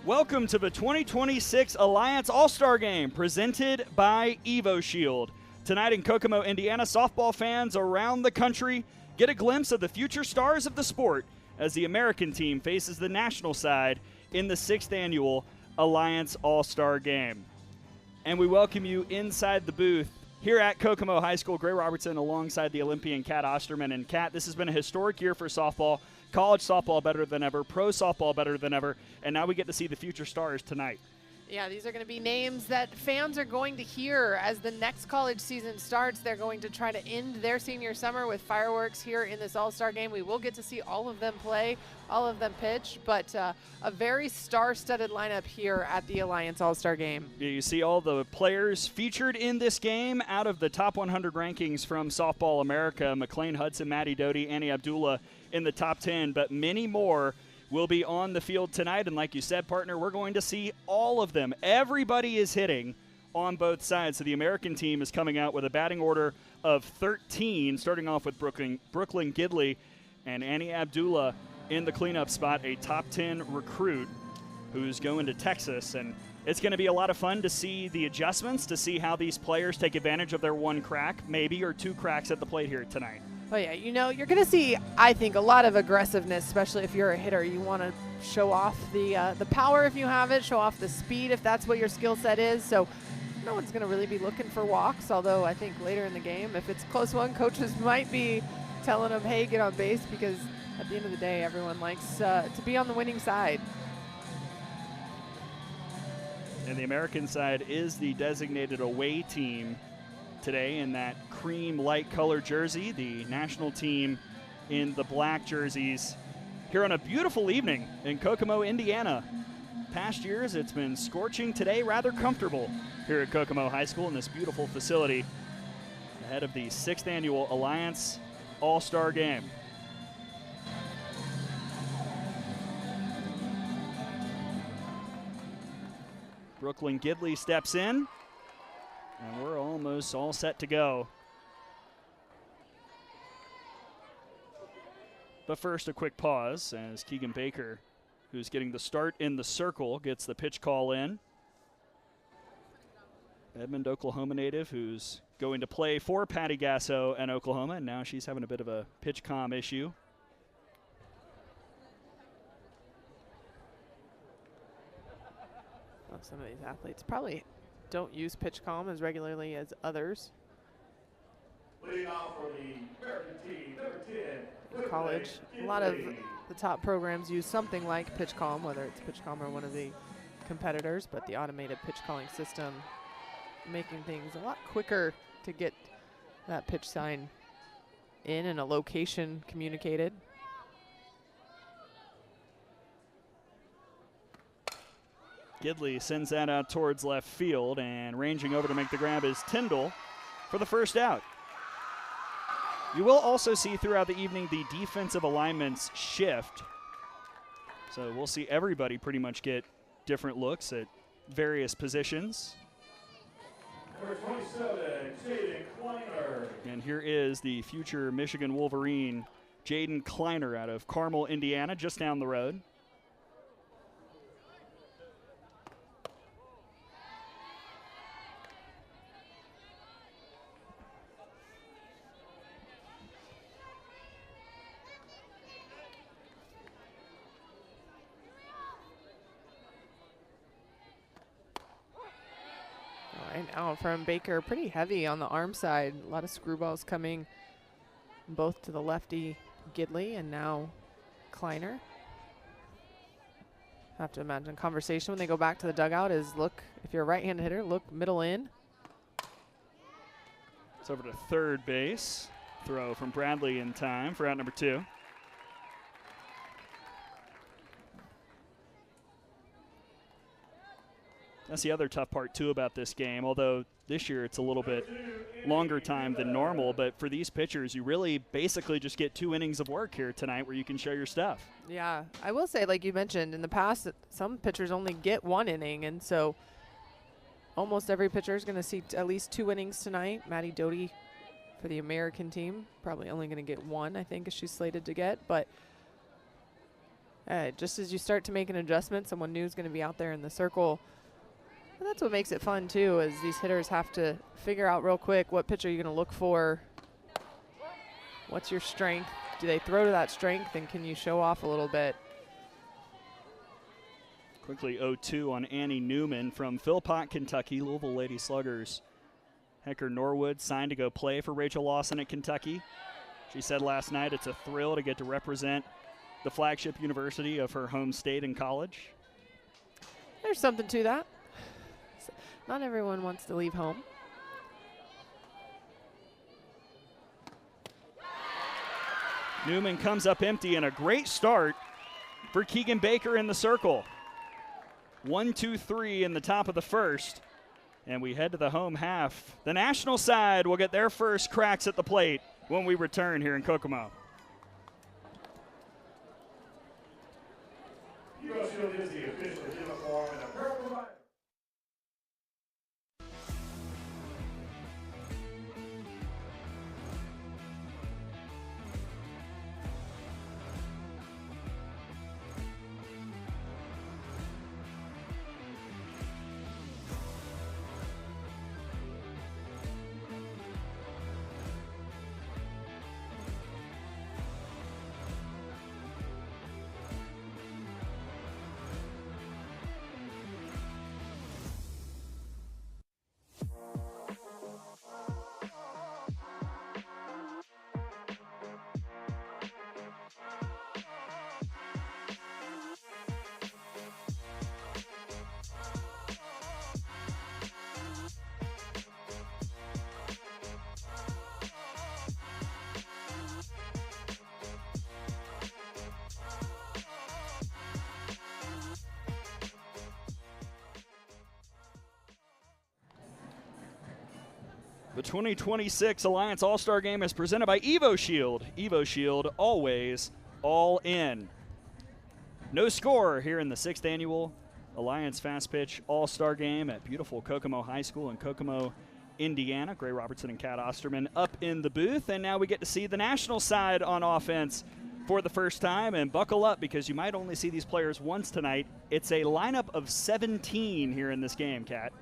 Welcome to the 2026 Alliance All-Star Game presented by EvoShield. Tonight in Kokomo, Indiana, softball fans around the country get a glimpse of the future stars of the sport as the American team faces the national side in the 6th annual Alliance All-Star Game. And we welcome you inside the booth here at Kokomo High School. Gray Robertson alongside the Olympian Kat Osterman. And Kat, this has been a historic year for softball. College softball better than ever, pro softball better than ever, and now we get to see the future stars tonight. Yeah, these are going to be names that fans are going to hear as the next college season starts. They're going to try to end their senior summer with fireworks here in this All-Star Game. We will get to see all of them play, all of them pitch, but a very star-studded lineup here at the Alliance All-Star Game. Yeah, you see all the players featured in this game out of the top 100 rankings from Softball America. McLean Hudson, Maddie Doty, Annie Abdullah in the top 10, but many more will be on the field tonight. And like you said, partner, we're going to see all of them. Everybody is hitting on both sides. So the American team is coming out with a batting order of 13, starting off with Brooklyn Gidley and Annie Abdullah in the cleanup spot, a top 10 recruit who's going to Texas. And it's going to be a lot of fun to see the adjustments, to see how these players take advantage of their one crack, maybe, or two cracks at the plate here tonight. Oh, yeah, you know, you're going to see, I think, a lot of aggressiveness, especially if you're a hitter. You want to show off the power if you have it, show off the speed if that's what your skill set is. So no one's going to really be looking for walks, although I think later in the game, if it's a close one, coaches might be telling them, hey, get on base, because at the end of the day, everyone likes to be on the winning side. And the American side is the designated away team today in that cream light color jersey, the national team in the black jerseys here on a beautiful evening in Kokomo, Indiana. Past years it's been scorching, today rather comfortable here at Kokomo High School in this beautiful facility ahead of the 6th annual Alliance All-Star Game. Brooklyn Gidley steps in, and we're almost all set to go. But first, a quick pause as Keegan Baker, who's getting the start in the circle, gets the pitch call in. Edmond, Oklahoma native, who's going to play for Patty Gasso and Oklahoma, and now she's having a bit of a pitch comm issue. Well, some of these athletes probably don't use pitch comm as regularly as others. Leading off for the American team, number 10. In college, a lot of the top programs use something like pitch comm, whether it's pitch comm or one of the competitors, but the automated pitch calling system making things a lot quicker to get that pitch sign in and a location communicated. Gidley sends that out towards left field, and ranging over to make the grab is Tyndall for the first out. You will also see throughout the evening the defensive alignments shift. So we'll see everybody pretty much get different looks at various positions. Number 27, Jaden Kleiner. And here is the future Michigan Wolverine, Jaden Kleiner, out of Carmel, Indiana, just down the road. Now from Baker, pretty heavy on the arm side. A lot of screwballs coming both to the lefty Gidley and now Kleiner. Have to imagine conversation when they go back to the dugout is, look, if you're a right-handed hitter, look middle in. It's over to third base. Throw from Bradley in time for out number 2. That's the other tough part, too, about this game, although this year it's a little bit longer time than normal. But for these pitchers, you really basically just get 2 innings of work here tonight where you can show your stuff. Yeah, I will say, like you mentioned, in the past, some pitchers only get 1 inning, and so almost every pitcher is going to see at least 2 innings tonight. Maddie Doty for the American team, probably only going to get 1, I think, as she's slated to get. But Just as you start to make an adjustment, someone new is going to be out there in the circle. And that's what makes it fun, too, is these hitters have to figure out real quick what pitch are you going to look for. What's your strength? Do they throw to that strength, and can you show off a little bit? Quickly 0-2 on Annie Newman from Philpott, Kentucky. Louisville Lady Sluggers. Hecker Norwood signed to go play for Rachel Lawson at Kentucky. She said last night it's a thrill to get to represent the flagship university of her home state and college. There's something to that. Not everyone wants to leave home. Newman comes up empty, and a great start for Keegan Baker in the circle. 1-2-3 in the top of the first, and we head to the home half. The national side will get their first cracks at the plate when we return here in Kokomo. Hero Shield is the official uniform and apparel provider. The 2026 Alliance All-Star Game is presented by Evo Shield. Evo Shield, always all in. No score here in the 6th annual Alliance Fastpitch All-Star Game at beautiful Kokomo High School in Kokomo, Indiana. Gray Robertson and Kat Osterman up in the booth, and now we get to see the national side on offense for the first time. And buckle up, because you might only see these players once tonight. It's a lineup of 17 here in this game, Kat.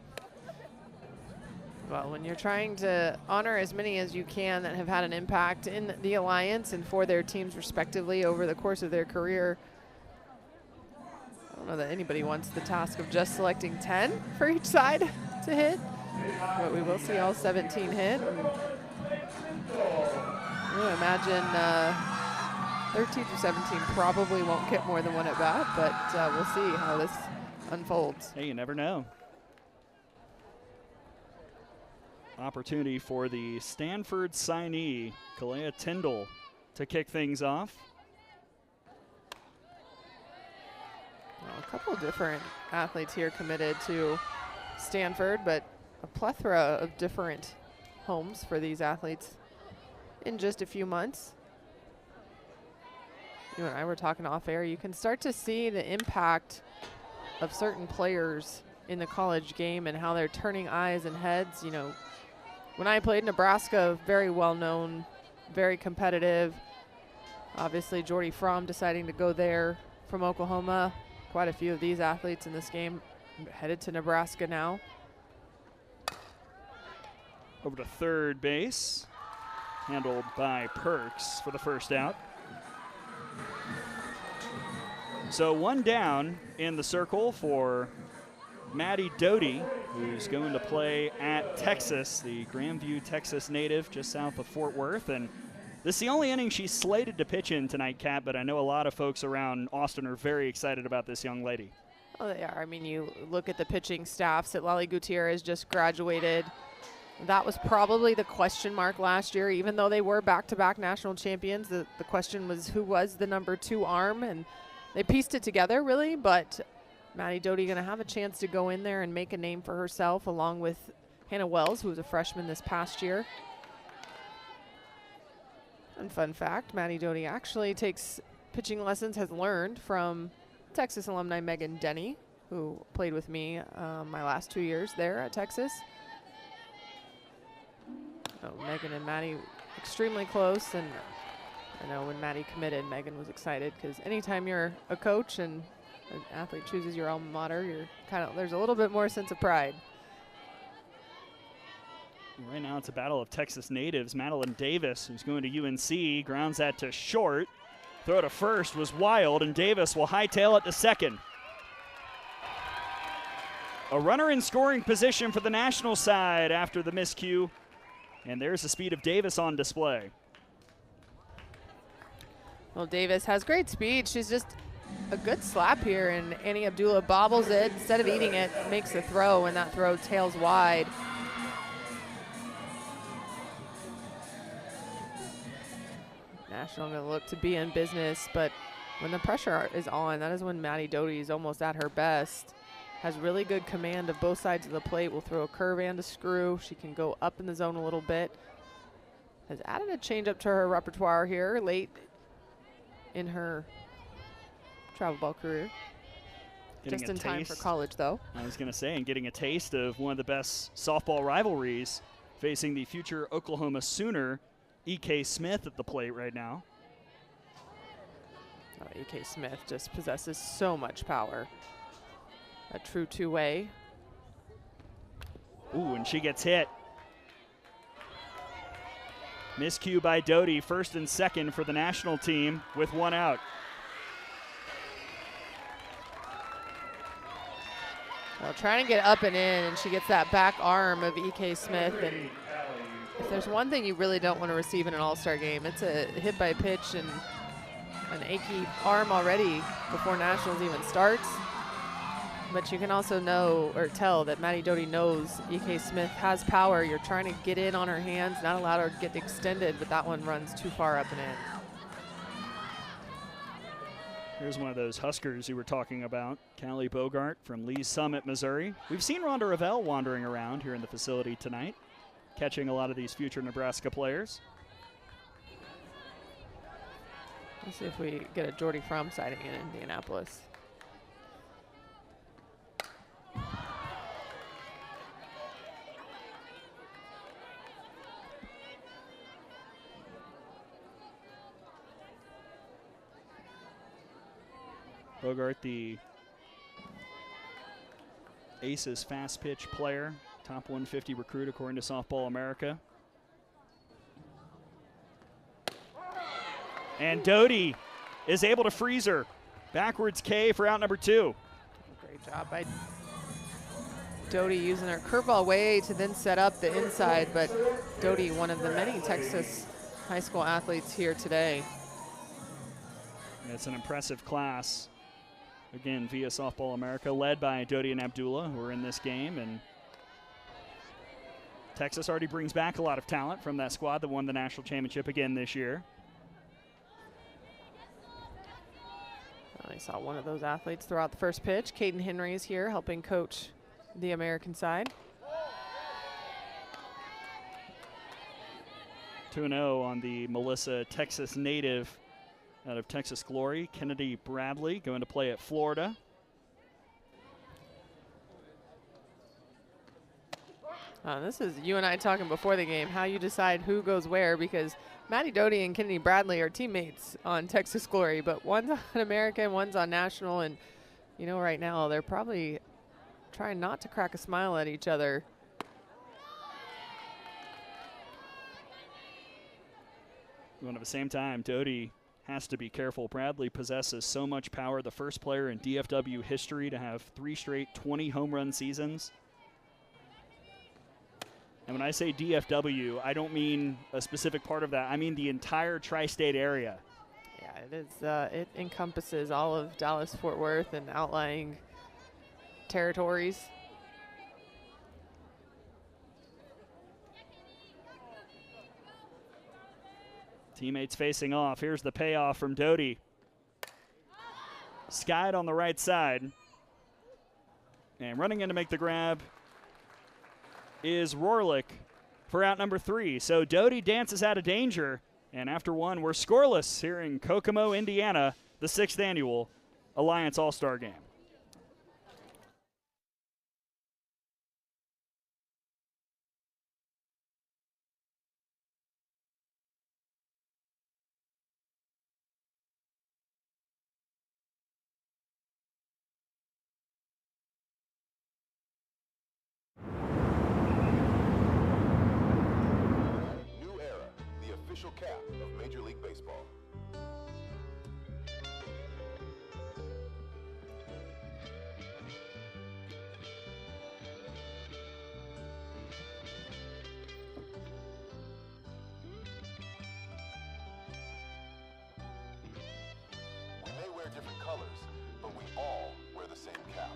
Well, when you're trying to honor as many as you can that have had an impact in the Alliance and for their teams respectively over the course of their career, I don't know that anybody wants the task of just selecting 10 for each side to hit, but we will see all 17 hit. And I imagine 13 through 17 probably won't get more than one at bat, but we'll see how this unfolds. Hey, you never know. Opportunity for the Stanford signee, Kalea Tyndall, to kick things off. Well, a couple of different athletes here committed to Stanford, but a plethora of different homes for these athletes in just a few months. You and I were talking off air. You can start to see the impact of certain players in the college game and how they're turning eyes and heads. You know, when I played Nebraska, very well known, very competitive. Obviously, Jordy Fromm deciding to go there from Oklahoma. Quite a few of these athletes in this game headed to Nebraska now. Over to third base, handled by Perks for the first out. So one down in the circle for Maddie Doty, who's going to play at Texas, the Grandview, Texas native, just south of Fort Worth. And this is the only inning she's slated to pitch in tonight, Kat, but I know a lot of folks around Austin are very excited about this young lady. Oh, they are. I mean, you look at the pitching staffs that Lali Gutierrez just graduated. That was probably the question mark last year, even though they were back-to-back national champions. The question was who was the number 2 arm, and they pieced it together, really, but Maddie Doty going to have a chance to go in there and make a name for herself, along with Hannah Wells, who was a freshman this past year. And fun fact, Maddie Doty actually takes pitching lessons, has learned from Texas alumni Megan Denny, who played with me my last 2 years there at Texas. Oh, Megan and Maddie extremely close, and I know when Maddie committed, Megan was excited because anytime you're a coach and an athlete chooses your alma mater, you're there's a little bit more sense of pride. Right now it's a battle of Texas natives. Madeline Davis, who's going to UNC, grounds that to short. Throw to first was wild, and Davis will hightail it to second. A runner in scoring position for the national side after the miscue. And there's the speed of Davis on display. Well, Davis has great speed. She's just a good slap here, and Annie Abdullah bobbles it. Instead of eating it, makes the throw, and that throw tails wide. National going to look to be in business, but when the pressure is on, that is when Maddie Doty is almost at her best. Has really good command of both sides of the plate. Will throw a curve and a screw. She can go up in the zone a little bit. Has added a changeup to her repertoire here late in her travel ball career. Just in time for college, though. I was going to say, and getting a taste of one of the best softball rivalries, facing the future Oklahoma Sooner, E.K. Smith at the plate right now. E.K. Smith just possesses so much power. A true two-way. Ooh, and she gets hit. Miscue by Doty, first and second for the national team with one out. Well, trying to get up and in, and she gets that back arm of E.K. Smith. And if there's one thing you really don't want to receive in an all-star game, it's a hit by pitch and an achy arm already before nationals even starts. But you can also know or tell that Maddie Doty knows E.K. Smith has power. You're trying to get in on her hands, not allow her to get extended, but that one runs too far up and in. Here's one of those Huskers you were talking about, Callie Bogart from Lee's Summit, Missouri. We've seen Rhonda Ravel wandering around here in the facility tonight, catching a lot of these future Nebraska players. Let's see if we get a Jordy Fromm sighting in Indianapolis. Bogart, the Aces fast pitch player, top 150 recruit according to Softball America. And Doty is able to freeze her. Backwards K for out number 2. Great job by Doty using her curveball way to then set up the inside, but Doty, one of the many Texas high school athletes here today. It's an impressive class. Again, via Softball America, led by Doty and Abdullah, who are in this game. And Texas already brings back a lot of talent from that squad that won the national championship again this year. I saw one of those athletes throw out the first pitch. Caden Henry is here helping coach the American side. 2-0 on the Melissa, Texas native out of Texas Glory. Kennedy Bradley going to play at Florida. This is you and I talking before the game, how you decide who goes where, because Maddie Doty and Kennedy Bradley are teammates on Texas Glory, but one's on American, one's on national, and you know right now they're probably trying not to crack a smile at each other. At the same time, Doty has to be careful. Bradley possesses so much power, the first player in DFW history to have 3 straight 20 home run seasons. And when I say DFW, I don't mean a specific part of that. I mean the entire tri-state area. Yeah, it is. It encompasses all of Dallas-Fort Worth and outlying territories. Teammates facing off. Here's the payoff from Doty. Skied on the right side. And running in to make the grab is Rorlick for out number 3. So Doty dances out of danger. And after one, we're scoreless here in Kokomo, Indiana, the 6th annual Alliance All-Star Game. official cap of Major League Baseball. We may wear different colors, but we all wear the same cap.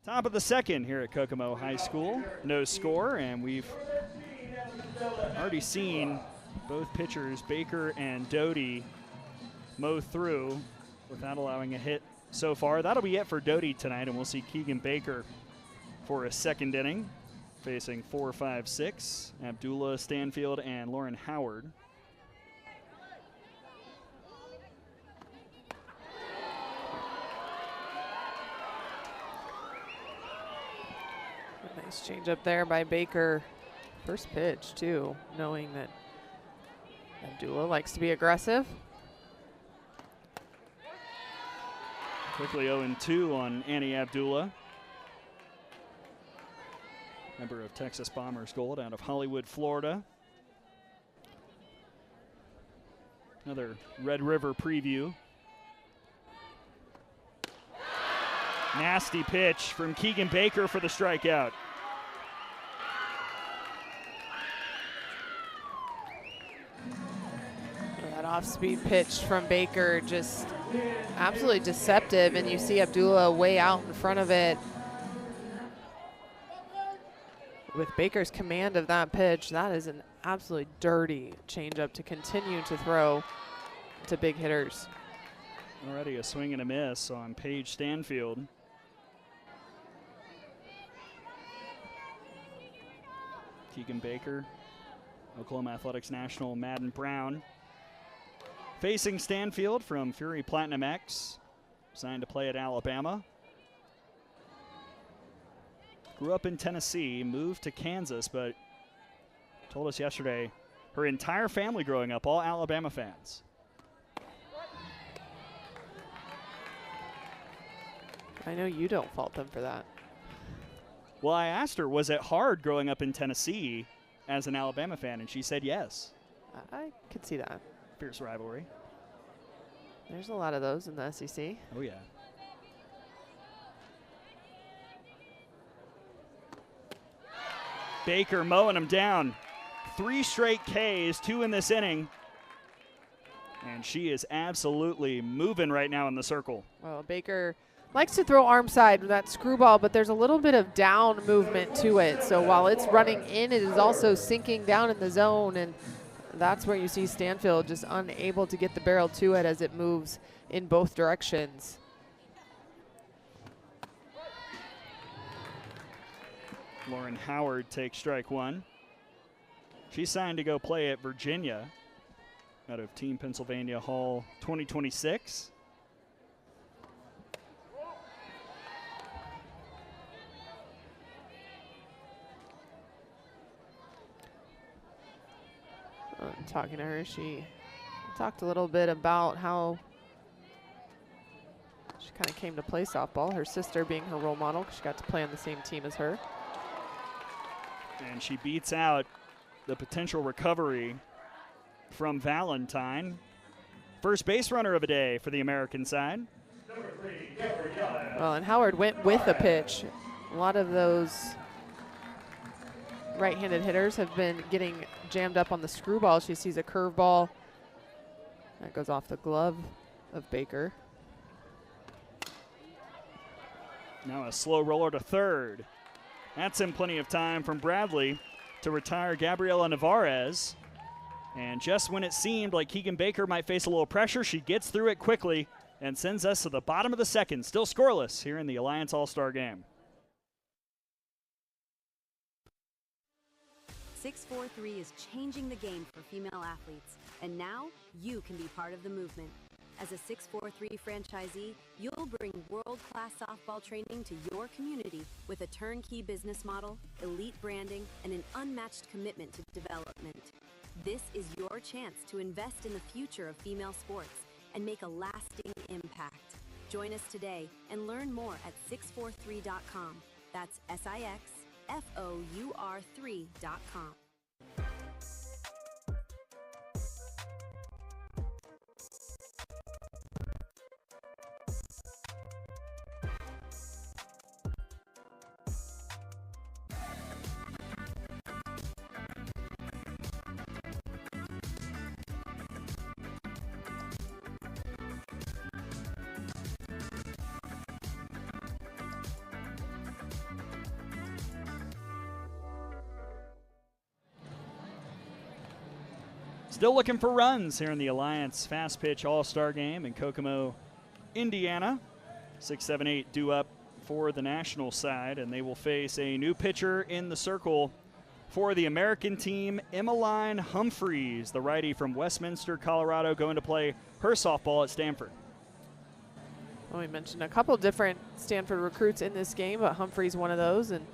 Top of the second here at Kokomo High School. No score, and we've already seen both pitchers, Baker and Doty, mow through without allowing a hit so far. That'll be it for Doty tonight, and we'll see Keegan Baker for a second inning, facing 4, 5, 6, Abdullah, Stanfield, and Lauren Howard. Nice change up there by Baker. First pitch, too, knowing that Abdullah likes to be aggressive. Quickly 0-2 on Annie Abdullah. Member of Texas Bombers Gold out of Hollywood, Florida. Another Red River preview. Nasty pitch from Keegan Baker for the strikeout. That off-speed pitch from Baker, just absolutely deceptive, and you see Abdullah way out in front of it. With Baker's command of that pitch, that is an absolutely dirty changeup to continue to throw to big hitters. Already a swing and a miss on Paige Stanfield. Keegan Baker, Oklahoma Athletics National Madden Brown. Facing Stanfield from Fury Platinum X, signed to play at Alabama. Grew up in Tennessee, moved to Kansas, but told us yesterday her entire family growing up, all Alabama fans. I know you don't fault them for that. Well, I asked her, was it hard growing up in Tennessee as an Alabama fan? And she said yes. I could see that. Fierce rivalry. There's a lot of those in the SEC. Oh, yeah. Baker mowing him down. 3 straight Ks, 2 in this inning. And she is absolutely moving right now in the circle. Well, Baker likes to throw arm side with that screwball, but there's a little bit of down movement to it. So while it's running in, it is also sinking down in the zone, and that's where you see Stanfield just unable to get the barrel to it as it moves in both directions. Lauren Howard takes strike 1. She's signed to go play at Virginia out of Team Pennsylvania Hall 2026. Talking to her, she talked a little bit about how she kind of came to play softball, her sister being her role model because she got to play on the same team as her. And she beats out the potential recovery from Valentine. First base runner of the day for the American side. Well, and Howard went with a pitch. A lot of those right-handed hitters have been getting jammed up on the screwball. She sees a curveball that goes off the glove of Baker. Now a slow roller to third. That's in plenty of time from Bradley to retire Gabriela Navarez. And just when it seemed like Keegan Baker might face a little pressure, she gets through it quickly and sends us to the bottom of the second. Still scoreless here in the Alliance All-Star game. 643 is changing the game for female athletes, and now you can be part of the movement. As a 643 franchisee, you'll bring world-class softball training to your community with a turnkey business model, elite branding, and an unmatched commitment to development. This is your chance to invest in the future of female sports and make a lasting impact. Join us today and learn more at 643.com. That's SIXFOUR3.com. Still looking for runs here in the Alliance Fastpitch All-Star Game in Kokomo, Indiana. 6-7-8 due up for the national side, and they will face a new pitcher in the circle for the American team, Emmeline Humphreys, the righty from Westminster, Colorado, going to play her softball at Stanford. Well, we mentioned a couple different Stanford recruits in this game, but Humphreys one of those, and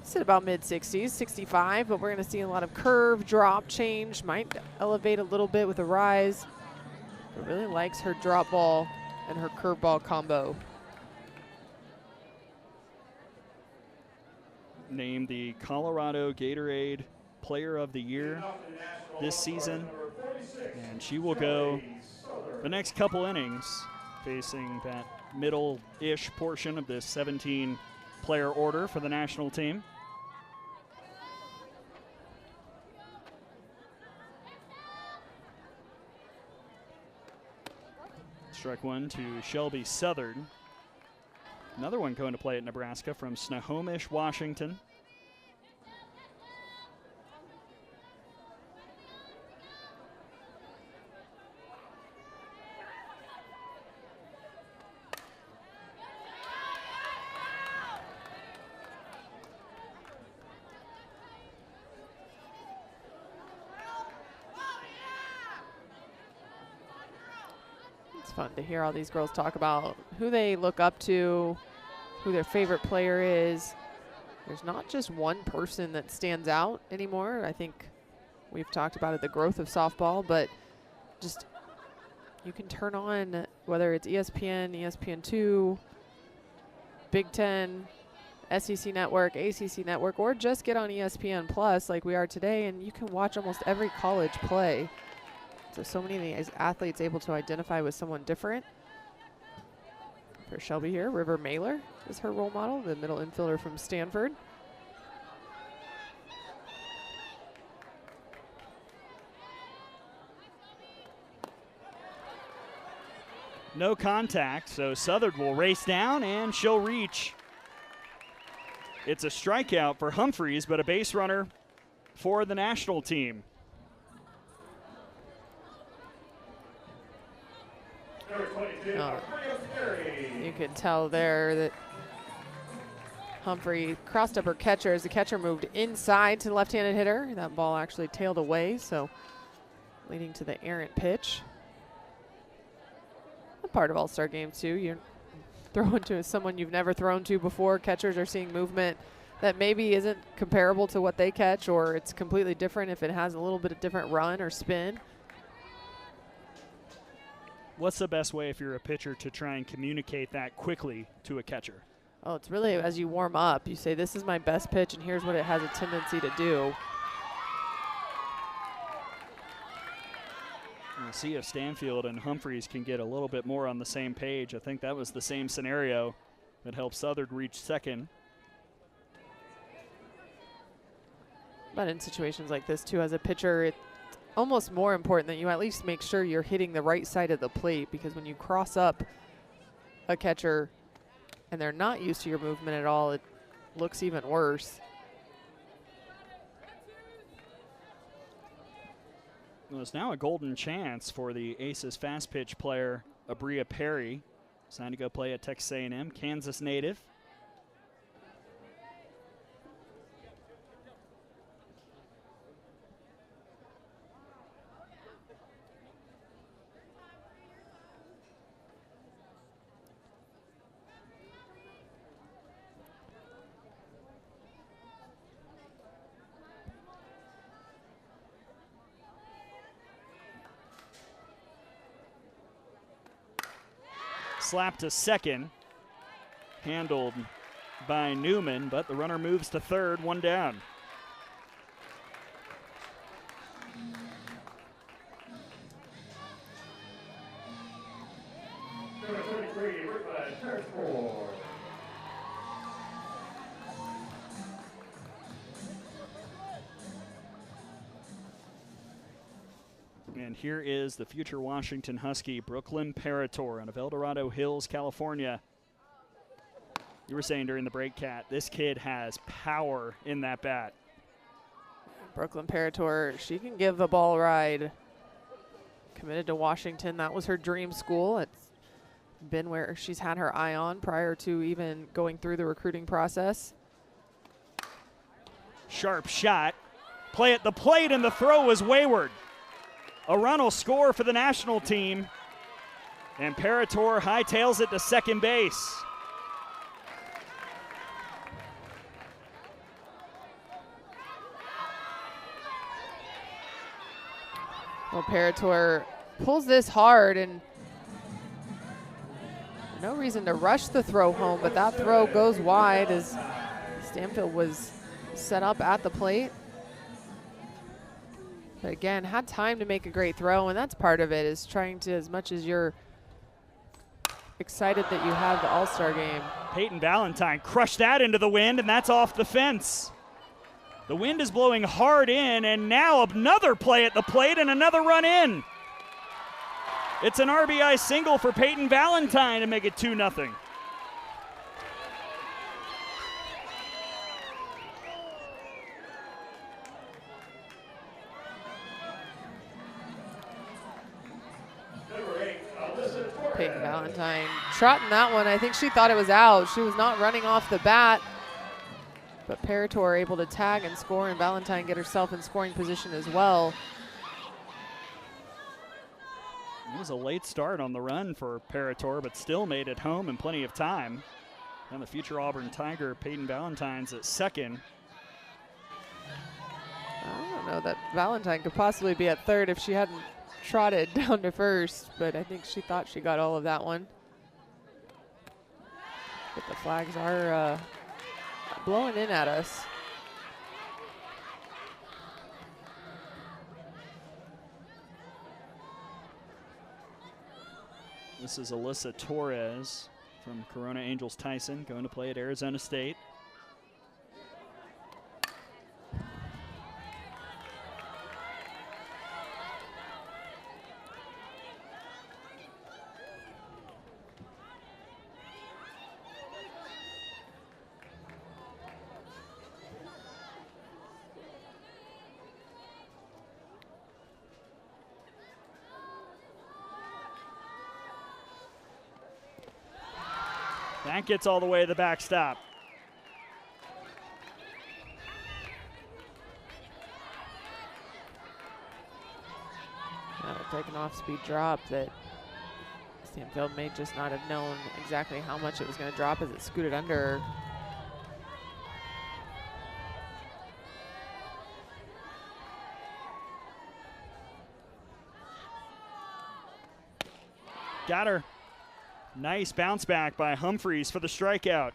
it's at about mid-60s, 65, but we're going to see a lot of curve, drop, change, might elevate a little bit with a rise, but really likes her drop ball and her curveball combo. Named the Colorado Gatorade Player of the Year this season, and she will go the next couple innings facing that middle-ish portion of this 17-player order for the national team. Strike one to Shelby Southern. Another one going to play at Nebraska from Snohomish, Washington. It's fun to hear all these girls talk about who they look up to, who their favorite player is. There's not just one person that stands out anymore. I think we've talked about it, the growth of softball, but just you can turn on, whether it's ESPN, ESPN2, Big Ten, SEC Network, ACC Network, or just get on ESPN Plus like we are today, and you can watch almost every college play. So many of these athletes able to identify with someone different. For Shelby here, River Mailer is her role model, the middle infielder from Stanford. No contact, so Southern will race down and she'll reach. It's a strikeout for Humphreys, but a base runner for the national team. Oh, you could tell there that Humphrey crossed up her catcher as the catcher moved inside to the left-handed hitter. That ball actually tailed away, so leading to the errant pitch. A part of All-Star games too. You're throwing to someone you've never thrown to before. Catchers are seeing movement that maybe isn't comparable to what they catch, or it's completely different if it has a little bit of different run or spin. What's the best way if you're a pitcher to try and communicate that quickly to a catcher? Oh, it's really as you warm up, you say, this is my best pitch and here's what it has a tendency to do. We'll see if Stanfield and Humphreys can get a little bit more on the same page. I think that was the same scenario that helped Southern reach second. But in situations like this too, as a pitcher, it's almost more important that you at least make sure you're hitting the right side of the plate, because when you cross up a catcher and they're not used to your movement at all, it looks even worse. Well, it's now a golden chance for the Aces fast pitch player, Abria Perry. Signed to go play at Texas A&M, Kansas native. Slap to second. Handled by Newman, but the runner moves to third, one down. Number 33, Fastpitch. And here is the future Washington Husky, Brooklyn Parator, out of El Dorado Hills, California. You were saying during the break, Kat, this kid has power in that bat. Brooklyn Parator, she can give a ball ride. Committed to Washington. That was her dream school. It's been where she's had her eye on prior to even going through the recruiting process. Sharp shot. Play at the plate, and the throw was wayward. A run will score for the national team. And Parator hightails it to second base. Well, Parator pulls this hard, and no reason to rush the throw home, but that throw goes wide as Stanfield was set up at the plate. But again, had time to make a great throw, and that's part of it, is trying to, as much as you're excited that you have the All-Star game. Peyton Valentine crushed that into the wind, and that's off the fence. The wind is blowing hard in, and now another play at the plate and another run in. It's an RBI single for Peyton Valentine to make it 2-0. Peyton Valentine trotting that one. I think she thought it was out. She was not running off the bat. But Parator able to tag and score, and Valentine get herself in scoring position as well. It was a late start on the run for Parator, but still made it home in plenty of time. And the future Auburn Tiger, Peyton Valentine's at second. I don't know that Valentine could possibly be at third if she hadn't trotted down to first, but I think she thought she got all of that one. But the flags are blowing in at us. This is Alyssa Torres from Corona Angels Tyson, going to play at Arizona State. That gets all the way to the backstop. That'll take an off-speed drop that Stanfield may just not have known exactly how much it was going to drop as it scooted under. Got her. Nice bounce back by Humphreys for the strikeout.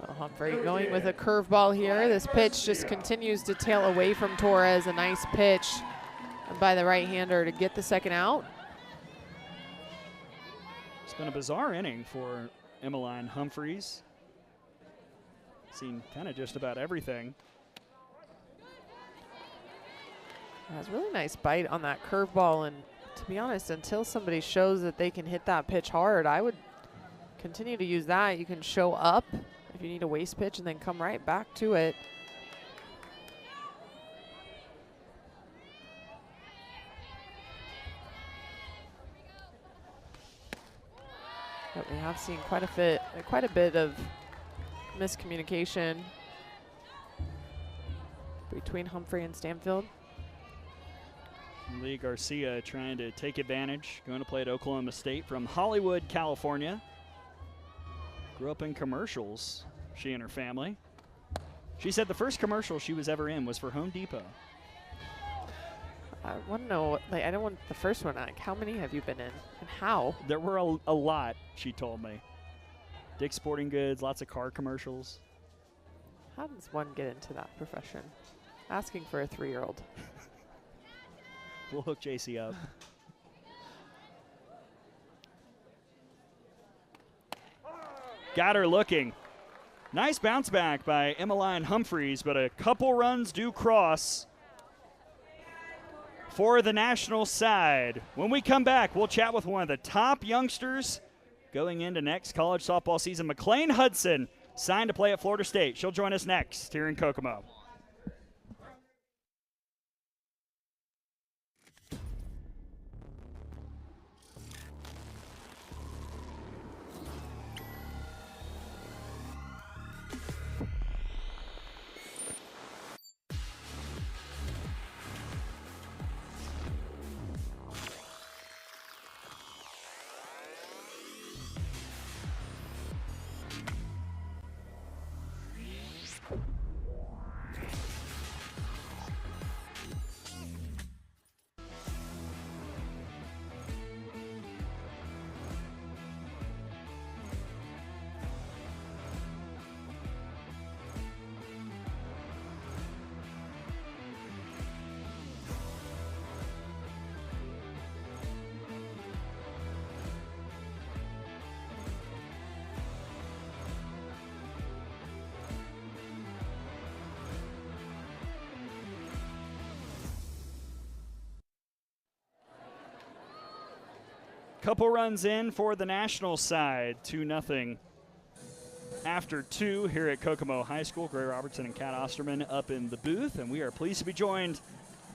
Well, Humphrey going with a curveball here. This pitch just continues to tail away from Torres. A nice pitch by the right-hander to get the second out. It's been a bizarre inning for Emmeline Humphreys. Seen kind of just about everything. Has really nice bite on that curveball, and to be honest, until somebody shows that they can hit that pitch hard, I would continue to use that. You can show up if you need a waste pitch and then come right back to it. But we have seen quite a bit of miscommunication between Humphrey and Stanfield. Lee Garcia trying to take advantage, going to play at Oklahoma State from Hollywood, California. Grew up in commercials, she and her family. She said the first commercial she was ever in was for Home Depot. I want to know, like, I don't want the first one. Like, how many have you been in, and how? There were a lot, she told me. Dick's Sporting Goods, lots of car commercials. How does one get into that profession? Asking for a 3-year-old. We'll hook JC up. Got her looking. Nice bounce back by Emmeline Humphreys, but a couple runs do cross for the national side. When we come back, we'll chat with one of the top youngsters going into next college softball season. McLean Hudson signed to play at Florida State. She'll join us next here in Kokomo. Couple runs in for the national side, 2-0 after 2 here at Kokomo High School. Gray Robertson and Kat Osterman up in the booth, and we are pleased to be joined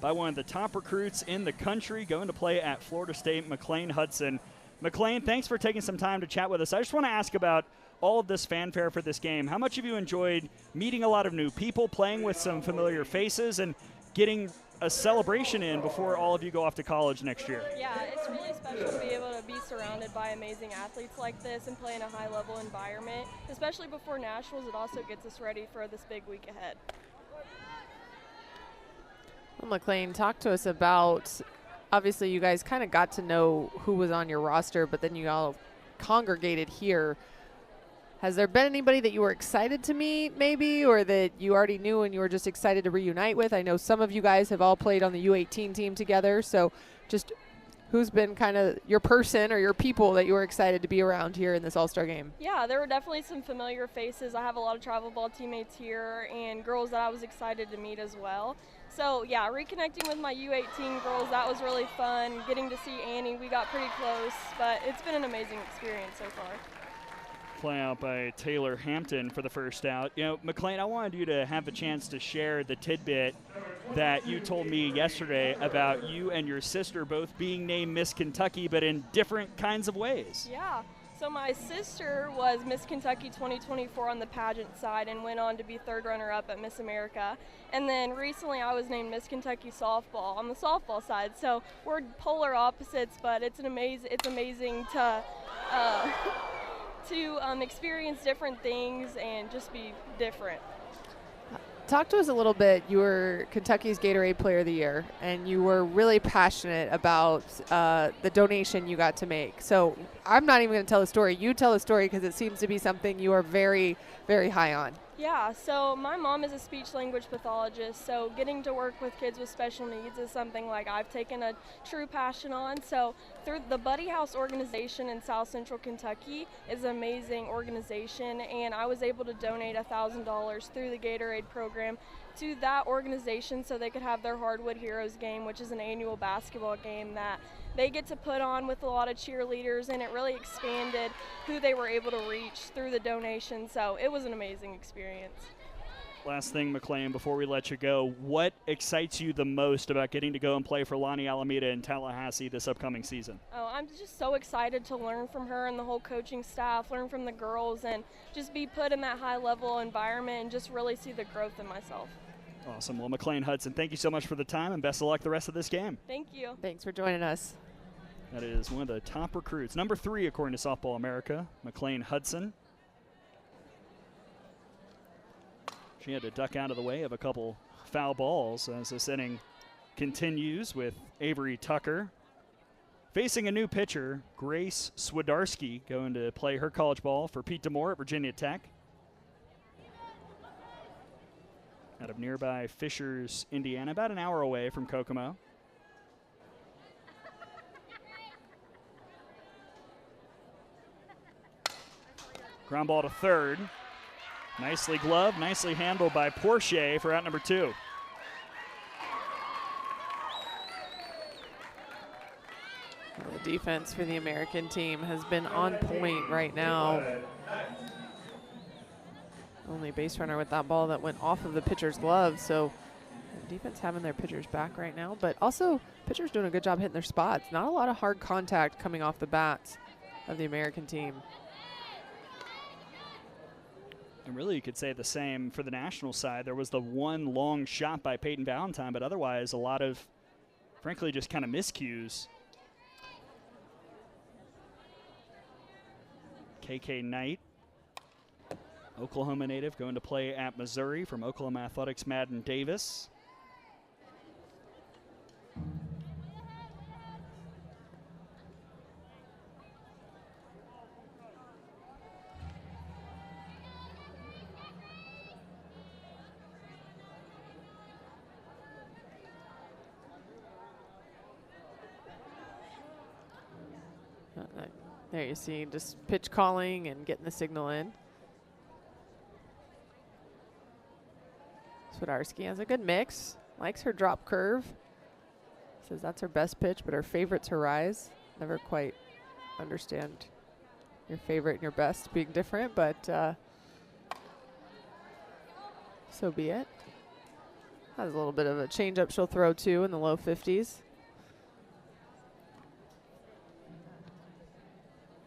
by one of the top recruits in the country going to play at Florida State, McLean Hudson. McLean, thanks for taking some time to chat with us. I just want to ask about all of this fanfare for this game. How much have you enjoyed meeting a lot of new people, playing with some familiar faces, and getting a celebration in before all of you go off to college next year? Yeah, it's really special to be able to be surrounded by amazing athletes like this and play in a high-level environment. Especially before nationals, it also gets us ready for this big week ahead. Well, McLean, talk to us about, obviously you guys kind of got to know who was on your roster, but then you all congregated here. Has there been anybody that you were excited to meet maybe, or that you already knew and you were just excited to reunite with? I know some of you guys have all played on the U18 team together, so just who's been kind of your person or your people that you were excited to be around here in this All-Star game? Yeah, there were definitely some familiar faces. I have a lot of travel ball teammates here and girls that I was excited to meet as well. So yeah, reconnecting with my U18 girls, that was really fun. Getting to see Annie, we got pretty close, but it's been an amazing experience so far. Play out by Taylor Hampton for the first out. You know, McLean, I wanted you to have a chance to share the tidbit that you told me yesterday about you and your sister both being named Miss Kentucky, but in different kinds of ways. Yeah. So my sister was Miss Kentucky 2024 on the pageant side and went on to be third runner-up at Miss America. And then recently I was named Miss Kentucky softball on the softball side. So we're polar opposites, but it's amazing to experience different things and just be different. Talk to us a little bit. You were Kentucky's Gatorade Player of the Year, and you were really passionate about the donation you got to make. So I'm not even going to tell the story. You tell the story because it seems to be something you are very, very high on. Yeah, so my mom is a speech language pathologist, so getting to work with kids with special needs is something like I've taken a true passion on. So through the Buddy House organization in South Central Kentucky is an amazing organization, and I was able to donate $1,000 through the Gatorade program to that organization so they could have their Hardwood Heroes game, which is an annual basketball game that they get to put on with a lot of cheerleaders, and it really expanded who they were able to reach through the donation. So it was an amazing experience. Last thing, McLean, before we let you go, what excites you the most about getting to go and play for Lonnie Alameda in Tallahassee this upcoming season? Oh, I'm just so excited to learn from her and the whole coaching staff, learn from the girls, and just be put in that high-level environment and just really see the growth in myself. Awesome. Well, McLean Hudson, thank you so much for the time, and best of luck the rest of this game. Thank you. Thanks for joining us. That is one of the top recruits. Number 3, according to Softball America, McLean Hudson. She had to duck out of the way of a couple foul balls as this inning continues with Avery Tucker facing a new pitcher, Grace Swidarski, going to play her college ball for Pete Demore at Virginia Tech. Out of nearby Fishers, Indiana, about an hour away from Kokomo. Ground ball to third. Nicely gloved, nicely handled by Porsche for out number 2. The defense for the American team has been on point right now. Only base runner with that ball that went off of the pitcher's glove, so the defense having their pitchers back right now, but also pitchers doing a good job hitting their spots. Not a lot of hard contact coming off the bats of the American team. And really you could say the same for the national side. There was the one long shot by Peyton Valentine, but otherwise a lot of, frankly, just kind of miscues. KK Knight, Oklahoma native, going to play at Missouri from Oklahoma Athletics, Madden Davis. There you see just pitch calling and getting the signal in. Swidarski has a good mix, likes her drop curve. Says that's her best pitch, but her favorite's her rise. Never quite understand your favorite and your best being different, but so be it. Has a little bit of a changeup she'll throw too in the low 50s.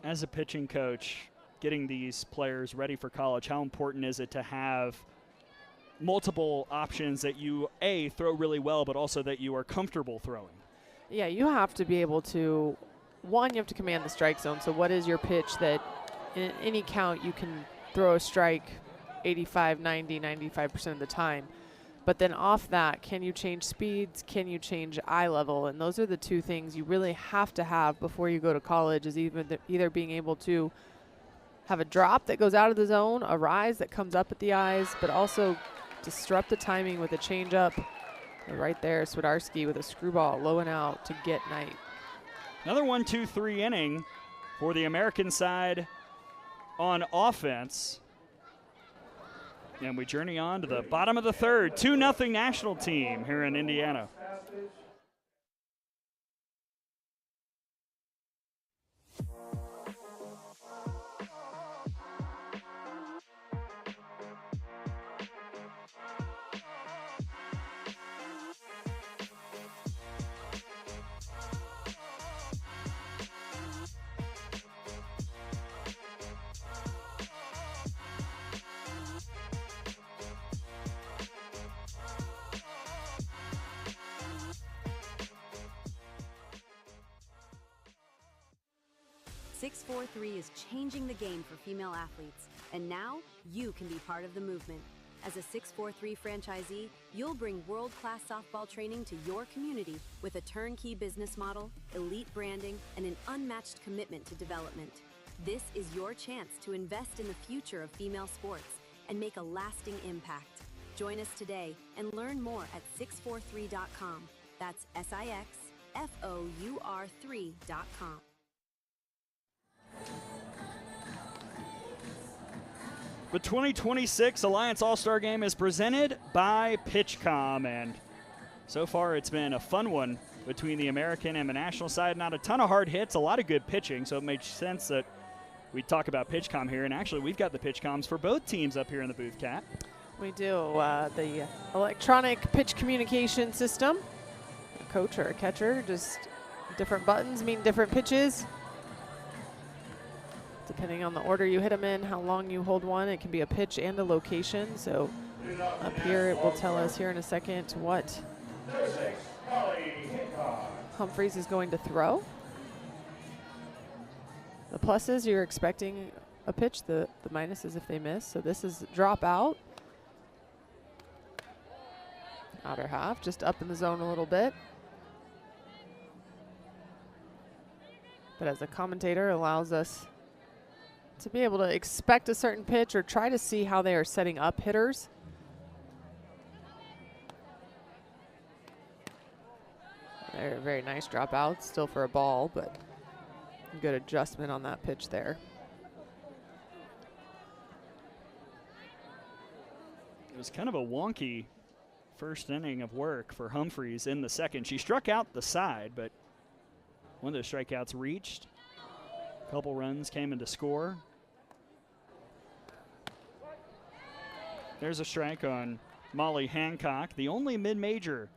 As a pitching coach, getting these players ready for college, how important is it to have multiple options that you, A, throw really well, but also that you are comfortable throwing? Yeah, you have to be able to, one, you have to command the strike zone. So what is your pitch that in any count you can throw a strike 85, 90, 95% of the time? But then off that, can you change speeds? Can you change eye level? And those are the two things you really have to have before you go to college, is either being able to have a drop that goes out of the zone, a rise that comes up at the eyes, but also disrupt the timing with a changeup. And right there, Swidarski with a screwball low and out to get Knight. Another 1-2-3 inning for the American side on offense. And we journey on to the bottom of the third. 2-0 national team here in Indiana. Fastpitch. 643 is changing the game for female athletes, and now you can be part of the movement. As a 643 franchisee, you'll bring world-class softball training to your community with a turnkey business model, elite branding, and an unmatched commitment to development. This is your chance to invest in the future of female sports and make a lasting impact. Join us today and learn more at 643.com. That's SIXFOUR3.com. The 2026 Alliance All-Star Game is presented by PitchCom, and so far it's been a fun one between the American and the national side. Not a ton of hard hits, a lot of good pitching, so it makes sense that we talk about PitchCom here, and actually we've got the PitchComs for both teams up here in the booth, Kat. We do. The electronic pitch communication system. A coach or a catcher, just different buttons mean different pitches. Depending on the order you hit them in, how long you hold one, it can be a pitch and a location. So up here, it will tell us here in a second what Humphreys is going to throw. The pluses, you're expecting a pitch. The minuses if they miss. So this is drop out. Outer half, just up in the zone a little bit. But as a commentator, allows us to be able to expect a certain pitch or try to see how they are setting up hitters. They're a very nice dropout, still for a ball, but good adjustment on that pitch there. It was kind of a wonky first inning of work for Humphreys in the second. She struck out the side, but one of those strikeouts reached. A couple runs came in to score. There's a strike on Molly Hancock, the only mid-major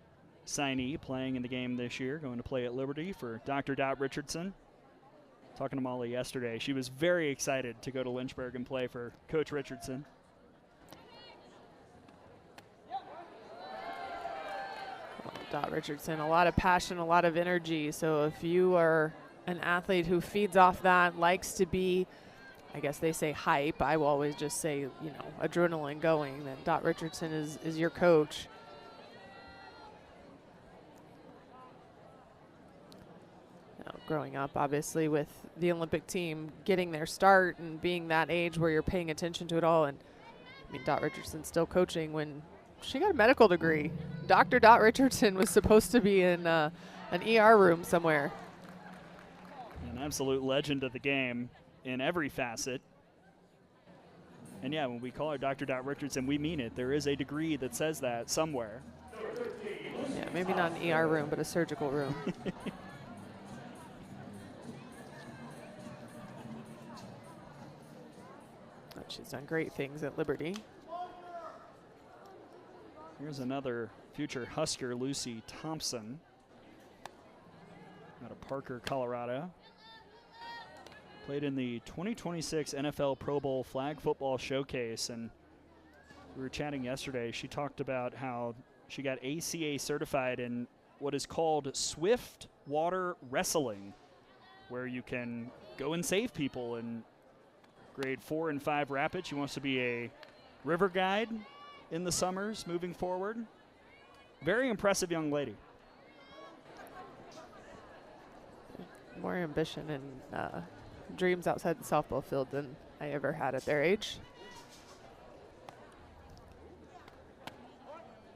signee playing in the game this year, going to play at Liberty for Dr. Dot Richardson. Talking to Molly yesterday, she was very excited to go to Lynchburg and play for Coach Richardson. Dot Richardson, a lot of passion, a lot of energy. So if you are an athlete who feeds off that, likes to be, I guess they say hype, I will always just say, you know, adrenaline going, then Dot Richardson is your coach. Now, growing up, obviously, with the Olympic team getting their start and being that age where you're paying attention to it all. And I mean, Dot Richardson's still coaching when she got a medical degree. Dr. Dot Richardson was supposed to be in an ER room somewhere. An absolute legend of the game in every facet. And yeah, when we call her Dr. Dot Richardson, we mean it. There is a degree that says that somewhere. Yeah, maybe not an ER room, but a surgical room. She's done great things at Liberty. Here's another future Husker, Lucy Thompson, out of Parker, Colorado. Played in the 2026 NFL Pro Bowl Flag Football Showcase, and we were chatting yesterday. She talked about how she got ACA certified in what is called swift water wrestling, where you can go and save people in grade 4 and 5 rapids. She wants to be a river guide in the summers moving forward. Very impressive young lady. More ambition and dreams outside the softball field than I ever had at their age.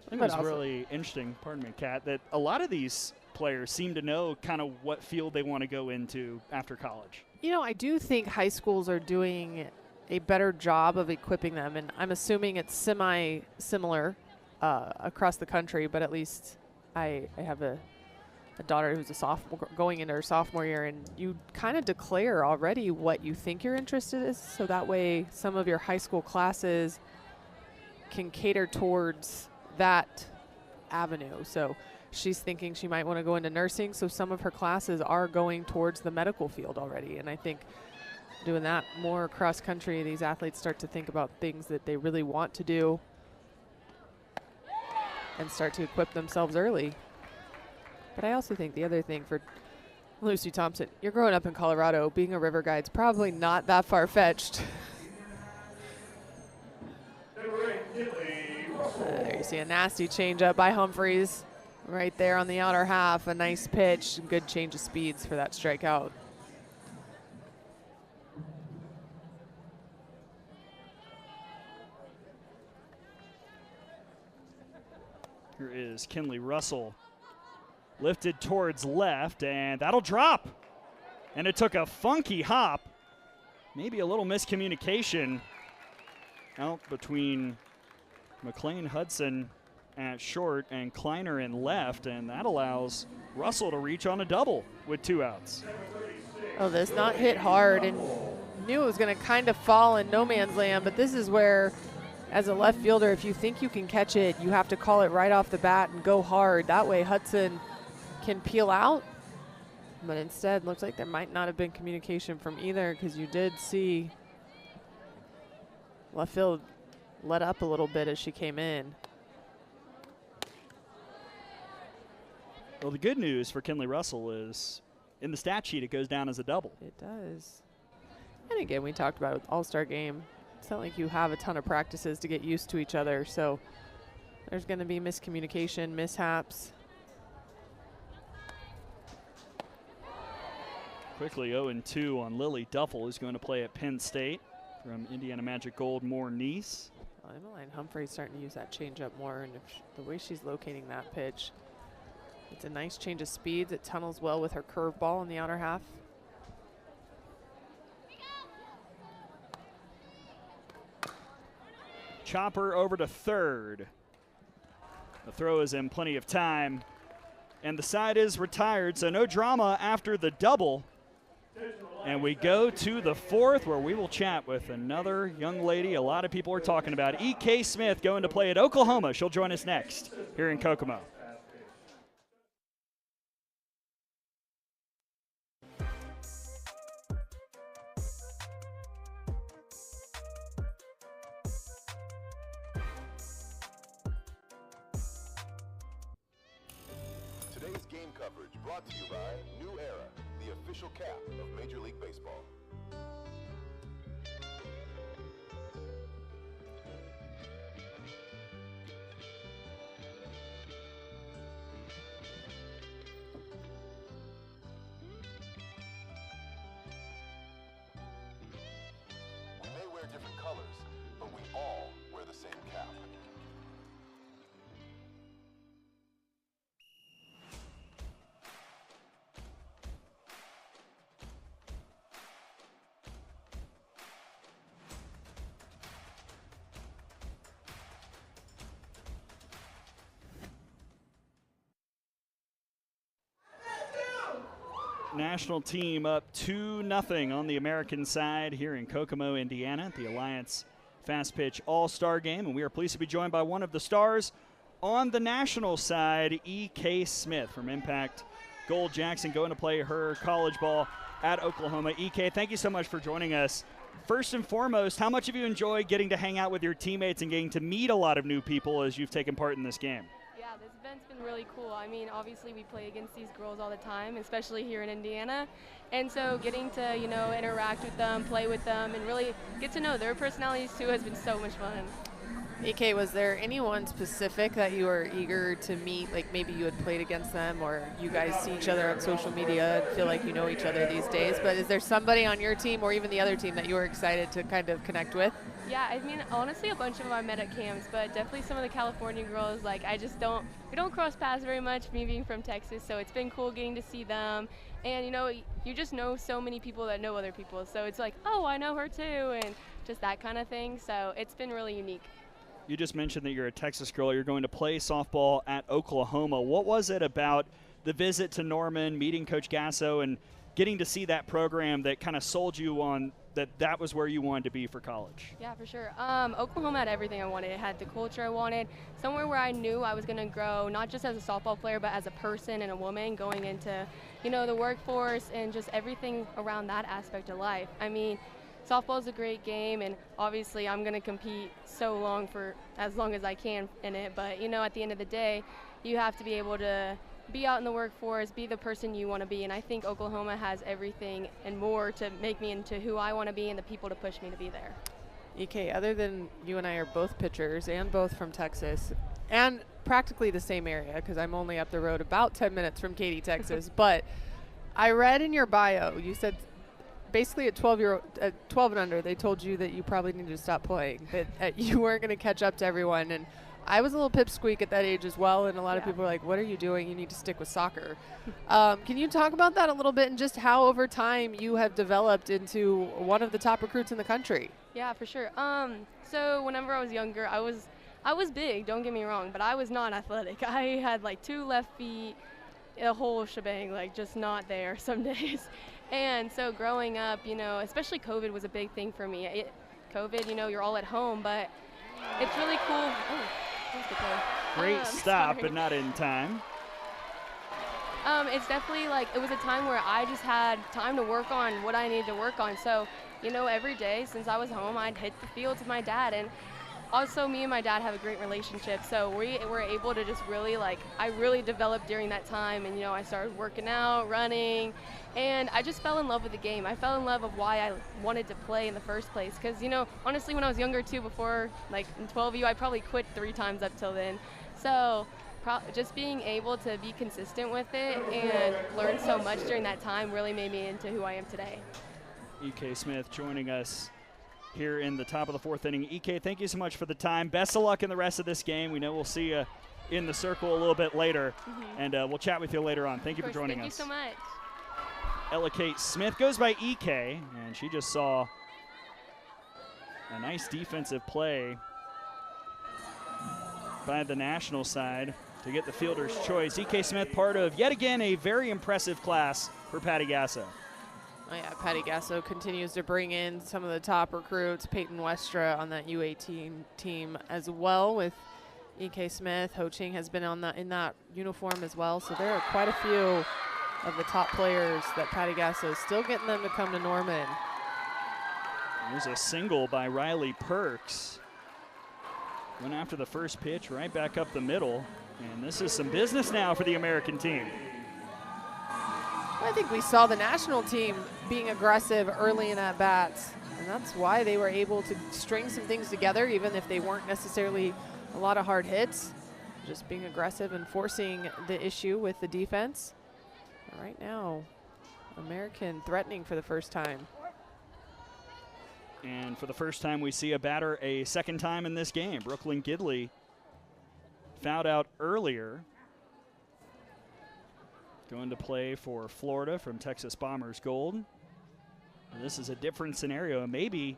I think it was really interesting, pardon me, Kat, that a lot of these players seem to know kind of what field they want to go into after college. You know, I do think high schools are doing a better job of equipping them, and I'm assuming it's similar across the country, but at least I have a daughter who's a sophomore going into her sophomore year, and you kind of declare already what you think your interest is, so that way some of your high school classes can cater towards that avenue. So she's thinking she might want to go into nursing, so some of her classes are going towards the medical field already, and I think doing that more cross country, these athletes start to think about things that they really want to do and start to equip themselves early. But I also think the other thing for Lucy Thompson, you're growing up in Colorado, being a river guide's probably not that far-fetched. There you see a nasty changeup by Humphreys right there on the outer half. A nice pitch, good change of speeds for that strikeout. Here is Kinley Russell, lifted towards left, and that'll drop. And it took a funky hop, maybe a little miscommunication out between McLean Hudson at short and Kleiner in left, and that allows Russell to reach on a double with 2 outs. Oh, this not hit hard, and knew it was going to kind of fall in no man's land, but this is where, as a left fielder, if you think you can catch it, you have to call it right off the bat and go hard. That way Hudson can peel out, but instead looks like there might not have been communication from either, because you did see left field let up a little bit as she came in. Well, the good news for Kinley Russell is in the stat sheet it goes down as a double. It does. And again, we talked about it with All-Star game. It's not like you have a ton of practices to get used to each other, so There's going to be miscommunication, mishaps. Quickly 0-2 on Lily Duffel, who's going to play at Penn State from Indiana Magic Gold, Moore Nice. Well, Emmeline Humphrey's starting to use that changeup more, and the way she's locating that pitch, it's a nice change of speeds. It tunnels well with her curveball in the outer half. Chopper over to third. The throw is in plenty of time, and the side is retired, so no drama after the double. And we go to the fourth, where we will chat with another young lady a lot of people are talking about. E.K. Smith going to play at Oklahoma. She'll join us next here in Kokomo. Today's game coverage brought to you by New Era, the official cap of Major League Baseball. We may wear different colors, but we all wear the same cap. National team up 2-0 on the American side here in Kokomo, Indiana, the Alliance Fastpitch All-Star Game, and we are pleased to be joined by one of the stars on the national side, E.K. Smith from Impact Gold Jackson, going to play her college ball at Oklahoma. E.K., thank you so much for joining us. First and foremost, how much have you enjoyed getting to hang out with your teammates and getting to meet a lot of new people as you've taken part in this game? Yeah, this event's been really cool. I mean, obviously we play against these girls all the time, especially here in Indiana. And so getting to, you know, interact with them, play with them, and really get to know their personalities too has been so much fun. EK, was there anyone specific that you were eager to meet? Like maybe you had played against them, or you guys see each other on social media and feel like you know each other these days. But is there somebody on your team or even the other team that you were excited to kind of connect with? Yeah, I mean, honestly, a bunch of them I met at camps, but definitely some of the California girls, like, we don't cross paths very much, me being from Texas, so it's been cool getting to see them. And, you know, you just know so many people that know other people, so it's like, oh, I know her too, and just that kind of thing, so it's been really unique. You just mentioned that you're a Texas girl. You're going to play softball at Oklahoma. What was it about the visit to Norman, meeting Coach Gasso, and getting to see that program that kind of sold you on that was where you wanted to be for college? Yeah, for sure. Oklahoma had everything I wanted. It had the culture I wanted, somewhere where I knew I was going to grow, not just as a softball player, but as a person and a woman going into, you know, the workforce and just everything around that aspect of life. I mean, softball is a great game, and obviously I'm going to compete for as long as I can in it. But, you know, at the end of the day, you have to be able to be out in the workforce, be the person you want to be, and I think Oklahoma has everything and more to make me into who I want to be and the people to push me to be there. EK, other than you and I are both pitchers and both from Texas and practically the same area, because I'm only up the road about 10 minutes from Katy, Texas, but I read in your bio, you said basically at 12 and under, they told you that you probably needed to stop playing, that you weren't going to catch up to everyone. And I was a little pipsqueak at that age as well, and a lot of people were like, what are you doing? You need to stick with soccer. Can you talk about that a little bit and just how over time you have developed into one of the top recruits in the country? Yeah, for sure. So whenever I was younger, I was big, don't get me wrong, but I was not athletic. I had like 2 left feet, a whole shebang, like just not there some days. And so growing up, you know, especially COVID was a big thing for me. COVID, you know, you're all at home, but it's really cool. Oh, that's the play. Great stop, sorry. but not in time. It's definitely like it was a time where I just had time to work on what I needed to work on. So, you know, every day since I was home, I'd hit the field with my dad. And also me and my dad have a great relationship, so we were able to just really I really developed during that time, and I started working out, running, and I just fell in love with the game. I fell in love of why I wanted to play in the first place, because honestly when I was younger too, before in 12U, I probably quit 3 times up till then. So just being able to be consistent with it and learn so much during that time really made me into who I am today. E.K. Smith joining us here in the top of the 4th inning. E.K., thank you so much for the time. Best of luck in the rest of this game. We know we'll see you in the circle a little bit later, and we'll chat with you later on. Thank you for joining us. Thank you so much. Ella Kate Smith goes by E.K., and she just saw a nice defensive play by the national side to get the fielder's choice. E.K. Smith, part of, yet again, a very impressive class for Patty Gasso. Oh yeah, Patty Gasso continues to bring in some of the top recruits. Peyton Westra on that U18 team as well, with E.K. Smith. Ho Ching has been on in that uniform as well. So there are quite a few of the top players that Patty Gasso is still getting them to come to Norman. There's a single by Riley Perks. Went after the first pitch, right back up the middle. And this is some business now for the American team. I think we saw the national team being aggressive early in at-bats, and that's why they were able to string some things together, even if they weren't necessarily a lot of hard hits. Just being aggressive and forcing the issue with the defense. Right now, American threatening for the first time. And for the first time, we see a batter a second time in this game. Brooklyn Gidley fouled out earlier. Going to play for Florida from Texas Bombers Gold. And this is a different scenario, and maybe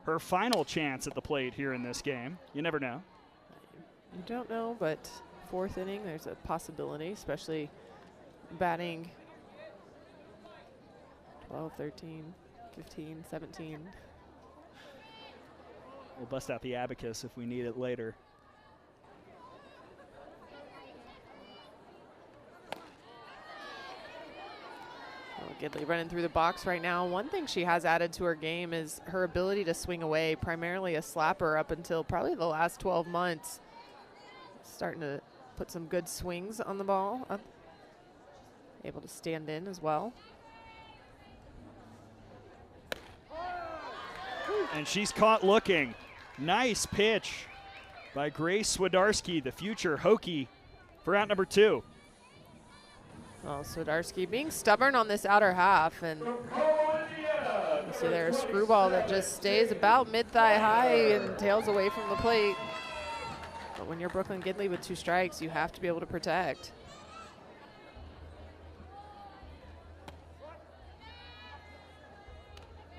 her final chance at the plate here in this game. You never know. You don't know, but 4th inning, there's a possibility, especially batting 12, 13, 15, 17. We'll bust out the abacus if we need it later. Gidley running through the box right now. One thing she has added to her game is her ability to swing away, primarily a slapper up until probably the last 12 months. Starting to put some good swings on the ball. Able to stand in as well. And she's caught looking. Nice pitch by Grace Swidarski, the future Hokie, for out number 2. Well, Swidarski being stubborn on this outer half, and you see there a screwball that just stays about mid-thigh high and tails away from the plate. But when you're Brooklyn Gidley with 2 strikes, you have to be able to protect.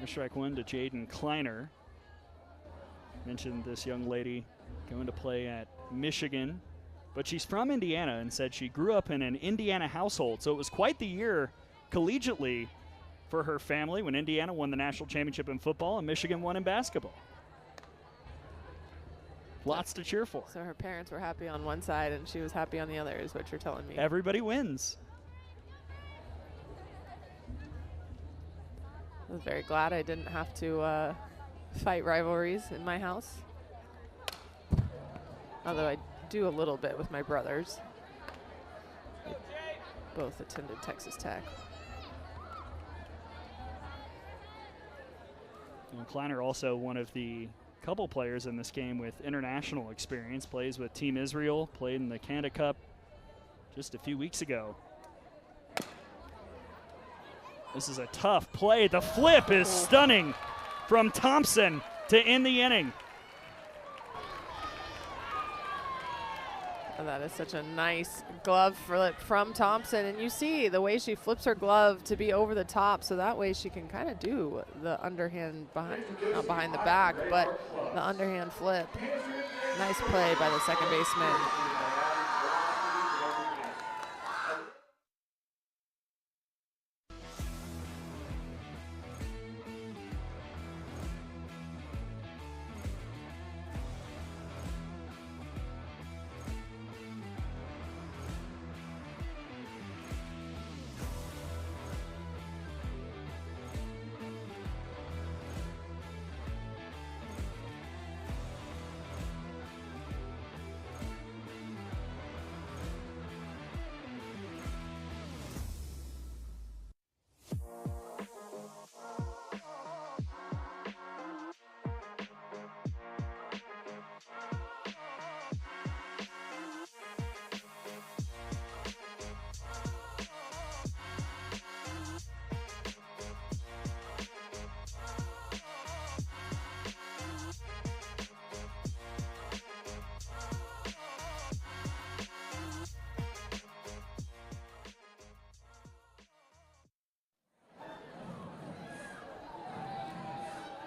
Strike 1 to Jaden Kleiner. Mentioned this young lady going to play at Michigan, but she's from Indiana and said she grew up in an Indiana household. So it was quite the year collegiately for her family when Indiana won the national championship in football and Michigan won in basketball. Lots to cheer for. So her parents were happy on one side and she was happy on the other, is what you're telling me. Everybody wins. I was very glad I didn't have to fight rivalries in my house. Although I do a little bit with my brothers. They both attended Texas Tech. And Kleiner also one of the couple players in this game with international experience. Plays with Team Israel, played in the Canada Cup just a few weeks ago. This is a tough play. The flip is stunning from Thompson to end the inning. Oh, that is such a nice glove flip from Thompson. And you see the way she flips her glove to be over the top, so that way she can kind of do the underhand behind, not behind the back, but the underhand flip. Nice play by the second baseman.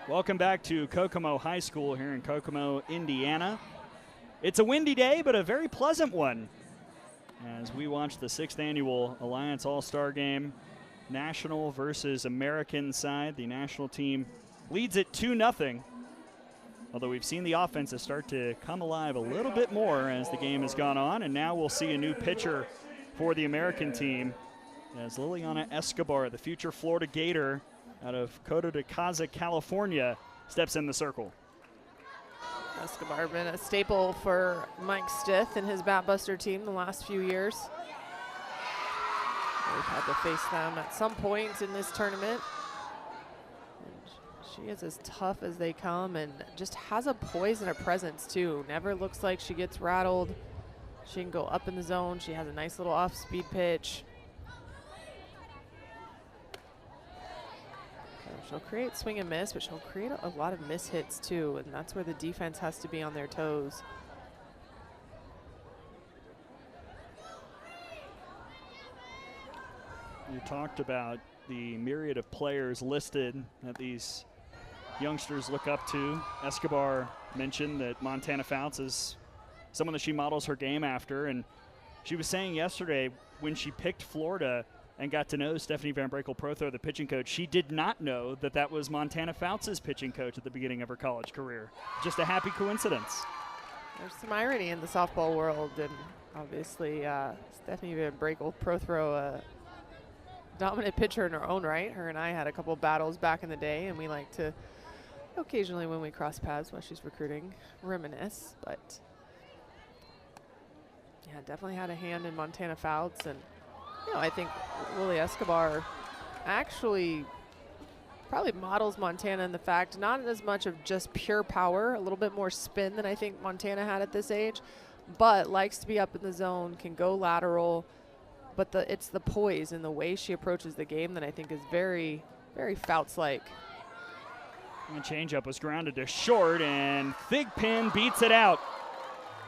Welcome back to Kokomo High School here in Kokomo, Indiana. It's a windy day, but a very pleasant one as we watch the 6th annual Alliance All-Star Game, national versus American side. The national team leads it 2-0, although we've seen the offenses start to come alive a little bit more as the game has gone on, and now we'll see a new pitcher for the American team as Liliana Escobar, the future Florida Gator out of Coto de Caza, California, steps in the circle. Escobar been a staple for Mike Stith and his Batbuster team the last few years. We've had to face them at some point in this tournament. And she is as tough as they come and just has a poise and a presence too. Never looks like she gets rattled. She can go up in the zone. She has a nice little off-speed pitch. She'll create swing and miss, but she'll create a lot of miss hits too, and that's where the defense has to be on their toes. You talked about the myriad of players listed that these youngsters look up to. Escobar mentioned that Montana Fouts is someone that she models her game after, and she was saying yesterday when she picked Florida and got to know Stephanie Van Brakel-Prothro, the pitching coach, she did not know that that was Montana Fouts' pitching coach at the beginning of her college career. Just a happy coincidence. There's some irony in the softball world, and obviously Stephanie Van Brakel-Prothro, a dominant pitcher in her own right. Her and I had a couple battles back in the day, and we like to occasionally, when we cross paths while she's recruiting, reminisce. But yeah, definitely had a hand in Montana Fouts, and you know, I think Lily Escobar actually probably models Montana in the fact not as much of just pure power, a little bit more spin than I think Montana had at this age, but likes to be up in the zone, can go lateral, but it's the poise and the way she approaches the game that I think is very, very Fouts-like. And changeup was grounded to short, and Thigpen beats it out.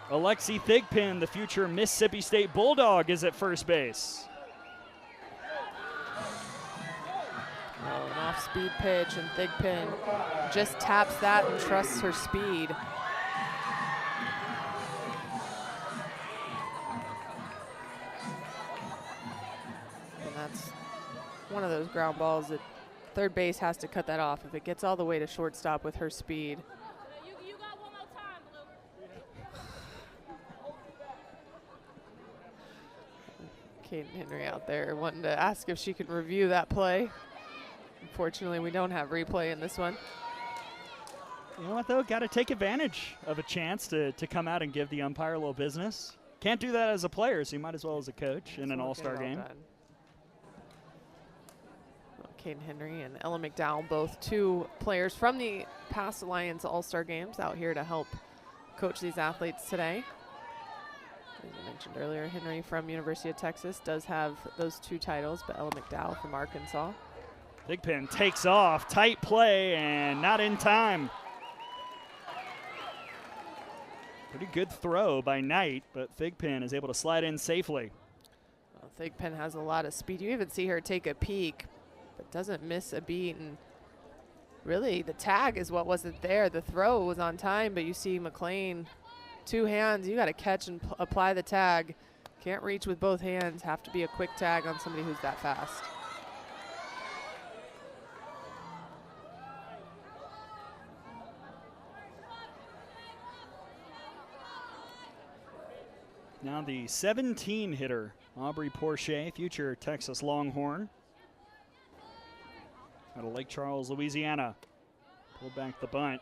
Alexi Thigpen, the future Mississippi State Bulldog, is at first base. Oh, an off-speed pitch, and Thigpen just taps that and trusts her speed. And that's one of those ground balls that third base has to cut that off if it gets all the way to shortstop with her speed. You got one more time, Blue. Kaden Henry out there wanting to ask if she could review that play. Unfortunately, we don't have replay in this one. You know what, though? Got to take advantage of a chance to come out and give the umpire a little business. Can't do that as a player, so you might as well as a coach in an all-star game. Kaden Henry and Ella McDowell, both two players from the past Alliance All-Star Games, out here to help coach these athletes today. As I mentioned earlier, Henry from University of Texas does have those two titles, but Ella McDowell from Arkansas. Thigpen takes off, tight play, and not in time. Pretty good throw by Knight, but Thigpen is able to slide in safely. Well, Thigpen has a lot of speed. You even see her take a peek, but doesn't miss a beat. And really, the tag is what wasn't there. The throw was on time, but you see McLean, two hands. You got to catch and apply the tag. Can't reach with both hands. Have to be a quick tag on somebody who's that fast. Now the 17 hitter, Aubrey Porcher, future Texas Longhorn, out of Lake Charles, Louisiana. Pulled back the bunt.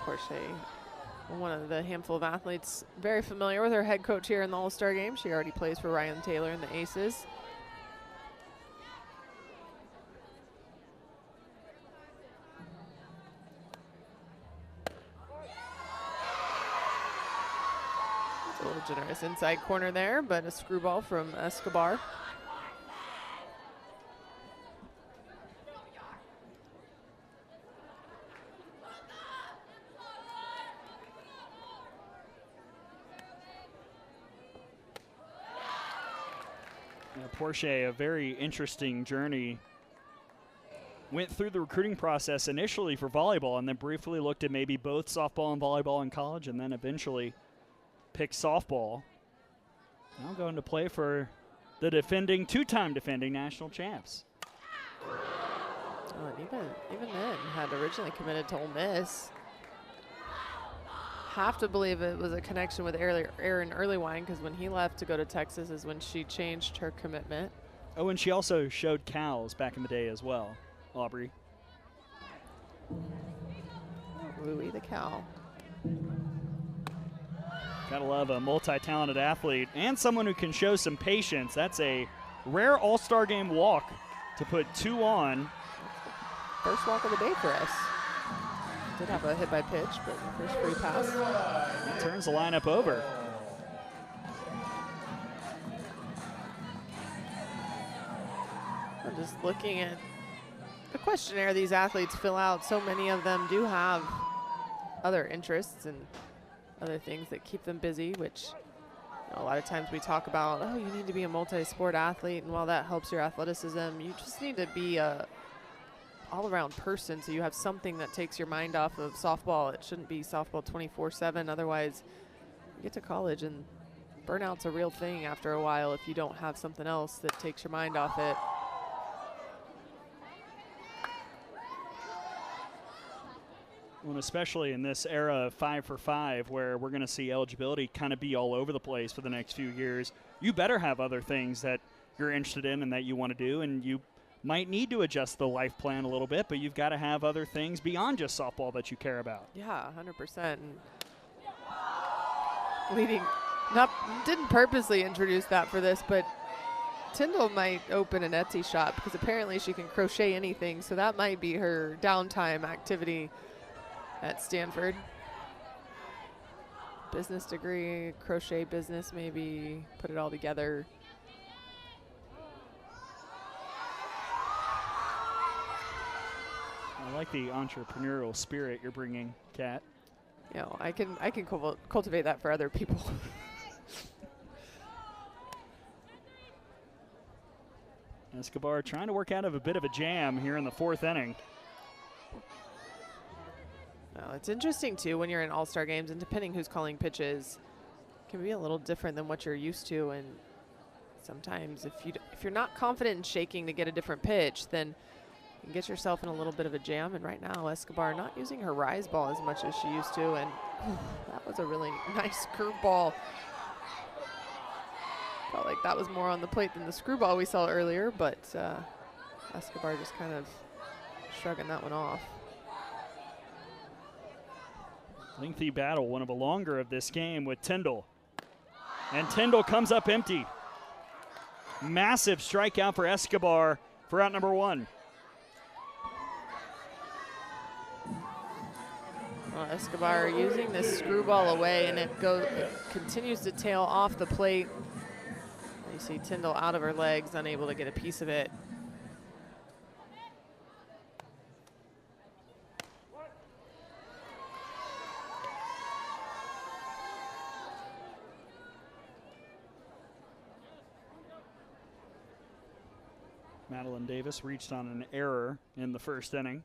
Porcher, one of the handful of athletes very familiar with her head coach here in the All-Star Game. She already plays for Ryan Taylor in the Aces. It's a little generous inside corner there, but a screwball from Escobar. Porsche, a very interesting journey. Went through the recruiting process initially for volleyball and then briefly looked at maybe both softball and volleyball in college and then eventually picked softball. Now going to play for the two-time defending national champs. Oh, and even then, had originally committed to Ole Miss. Have to believe it was a connection with Aaron Earlywine, because when he left to go to Texas is when she changed her commitment. Oh, and she also showed cows back in the day as well, Aubrey. Louie the cow. Gotta love a multi-talented athlete and someone who can show some patience. That's a rare all-star game walk to put 2 on. First walk of the day for us. Did have a hit by pitch, but first free pass. He turns the lineup over. I'm just looking at the questionnaire these athletes fill out. So many of them do have other interests and other things that keep them busy, which a lot of times we talk about, oh, you need to be a multi-sport athlete, and while that helps your athleticism, you just need to be a all-around person, so you have something that takes your mind off of softball. It shouldn't be softball 24/7. Otherwise, you get to college and burnout's a real thing after a while if you don't have something else that takes your mind off it. Well, especially in this era of 5 for 5, where we're going to see eligibility kind of be all over the place for the next few years, you better have other things that you're interested in and that you want to do, and you might need to adjust the life plan a little bit, but you've got to have other things beyond just softball that you care about. Yeah, 100%. Didn't purposely introduce that for this, but Tyndall might open an Etsy shop because apparently she can crochet anything, so that might be her downtime activity at Stanford. Business degree, crochet business maybe, put it all together. I like the entrepreneurial spirit you're bringing, Kat. You know, I can cultivate that for other people. Escobar trying to work out of a bit of a jam here in the 4th inning. Well, it's interesting too when you're in all-star games, and depending who's calling pitches, it can be a little different than what you're used to. And sometimes if you're not confident in shaking to get a different pitch, then you can get yourself in a little bit of a jam. And right now, Escobar not using her rise ball as much as she used to, and that was a really nice curveball. Felt like that was more on the plate than the screwball we saw earlier, but Escobar just kind of shrugging that one off. Lengthy battle, one of the longer of this game with Tyndall. And Tyndall comes up empty. Massive strikeout for Escobar for out number 1. Well, Escobar using this screwball away, and it continues to tail off the plate. You see Tyndall out of her legs, unable to get a piece of it. Madeline Davis reached on an error in the 1st inning.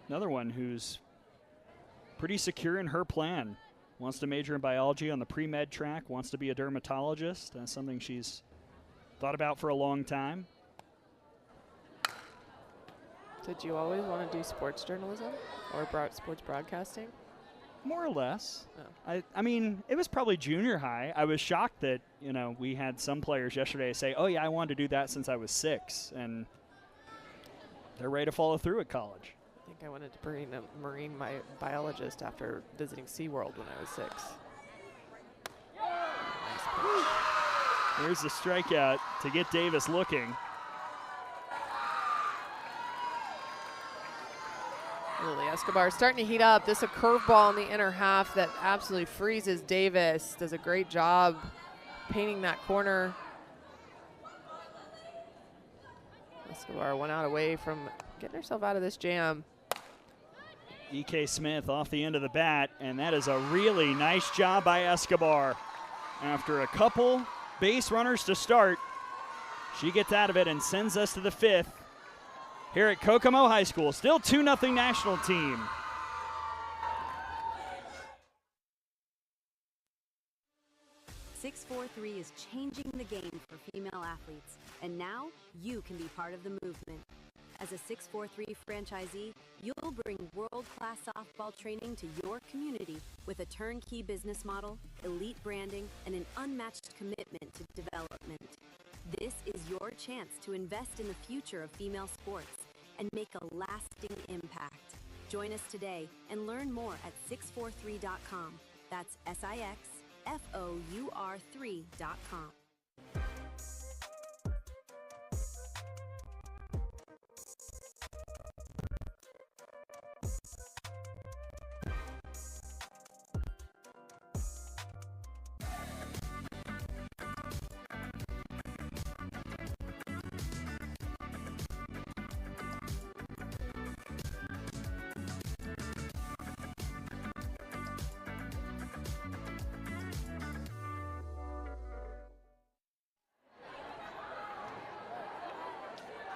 Another one who's pretty secure in her plan. Wants to major in biology on the pre-med track, wants to be a dermatologist. That's something she's thought about for a long time. Did you always want to do sports journalism or sports broadcasting? More or less. Oh. I mean, it was probably junior high. I was shocked that, we had some players yesterday say, oh, yeah, I wanted to do that since I was 6. And they're ready to follow through at college. I think I wanted to bring a marine biologist after visiting SeaWorld when I was 6. There's the strikeout to get Davis looking. Lily Escobar starting to heat up. This is a curveball in the inner half that absolutely freezes Davis. Does a great job painting that corner. Escobar 1 out away from getting herself out of this jam. E.K. Smith off the end of the bat, and that is a really nice job by Escobar. After a couple base runners to start, she gets out of it and sends us to the 5th here at Kokomo High School. Still 2-0 national team. .643 is changing the game for female athletes, and now you can be part of the movement. As a 643 franchisee, you'll bring world-class softball training to your community with a turnkey business model, elite branding, and an unmatched commitment to development. This is your chance to invest in the future of female sports and make a lasting impact. Join us today and learn more at 643.com. That's SIXFOUR3.com.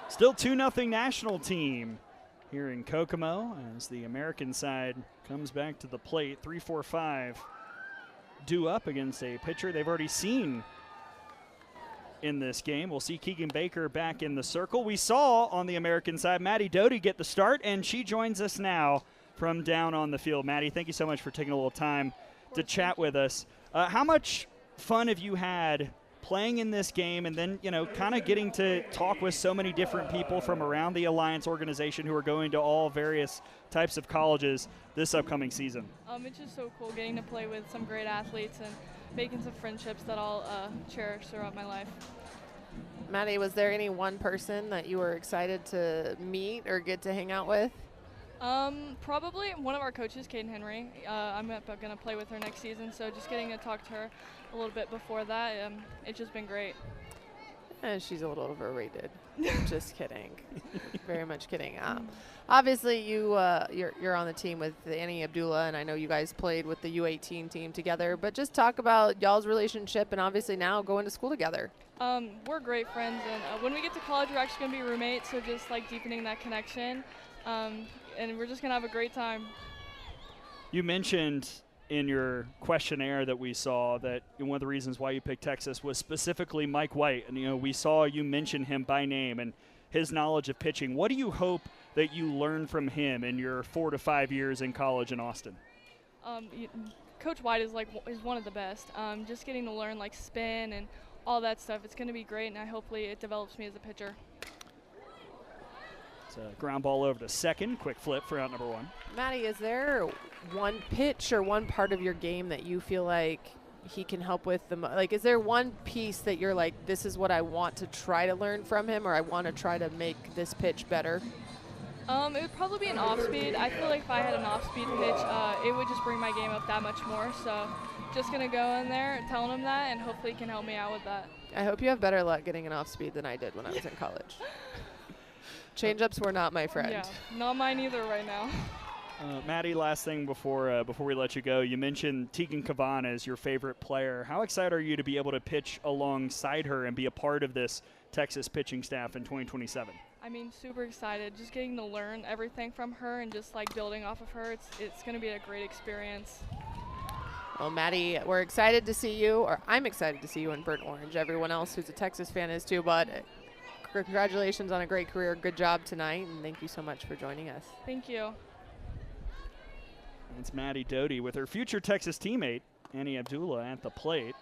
Still 2-0 national team here in Kokomo as the American side comes back to the plate. 3-4-5 due up against a pitcher they've already seen in this game. We'll see Keegan Baker back in the circle. We saw on the American side Maddie Doty get the start, and she joins us now from down on the field. Maddie, thank you so much for taking a little time to chat with us. How much fun have you had playing in this game, and then, kind of getting to talk with so many different people from around the Alliance organization who are going to all various types of colleges this upcoming season? It's just so cool getting to play with some great athletes and making some friendships that I'll cherish throughout my life. Maddie, was there any one person that you were excited to meet or get to hang out with? Probably one of our coaches, Caden Henry. I'm going to play with her next season, so just getting to talk to her a little bit before that, it's just been great. She's a little overrated. Just kidding. Very much kidding. Obviously, you're on the team with Annie Abdullah, and I know you guys played with the U18 team together, but just talk about y'all's relationship and obviously now going to school together. We're great friends, and when we get to college, we're actually going to be roommates, so just like deepening that connection. And we're just going to have a great time. You mentioned in your questionnaire that we saw that one of the reasons why you picked Texas was specifically Mike White. And, we saw you mention him by name and his knowledge of pitching. What do you hope that you learn from him in your 4 to 5 years in college in Austin? Coach White is one of the best. Just getting to learn spin and all that stuff. It's going to be great, and hopefully it develops me as a pitcher. It's a ground ball over to second. Quick flip for out number 1. Maddie, is there one pitch or one part of your game that you feel like he can help with is there one piece that you're like, this is what I want to try to learn from him, or I want to try to make this pitch better? It would probably be an off-speed. I feel like if I had an off-speed pitch, it would just bring my game up that much more. So just going to go in there telling him that, and hopefully he can help me out with that. I hope you have better luck getting an off-speed than I did when I was in college. Change-ups were not my friend. Yeah, not mine either right now. Maddie, last thing before we let you go, you mentioned Tegan Kavan as your favorite player. How excited are you to be able to pitch alongside her and be a part of this Texas pitching staff in 2027? Super excited. Just getting to learn everything from her and just building off of her. It's going to be a great experience. Well, Maddie, we're excited to see you, or I'm excited to see you in burnt orange. Everyone else who's a Texas fan is too, but congratulations on a great career. Good job tonight, and thank you so much for joining us. Thank you. It's Maddie Doty with her future Texas teammate, Annie Abdullah, at the plate.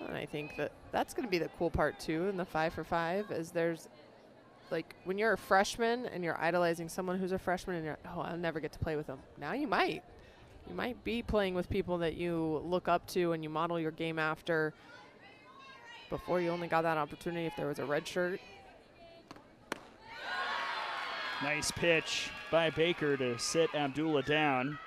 And I think that's going to be the cool part, too, in the 5-for-5, is there's, when you're a freshman and you're idolizing someone who's a freshman and you're, I'll never get to play with them. Now you might. You might be playing with people that you look up to and you model your game after. Before, you only got that opportunity if there was a red shirt. Nice pitch by Baker to sit Abdullah down.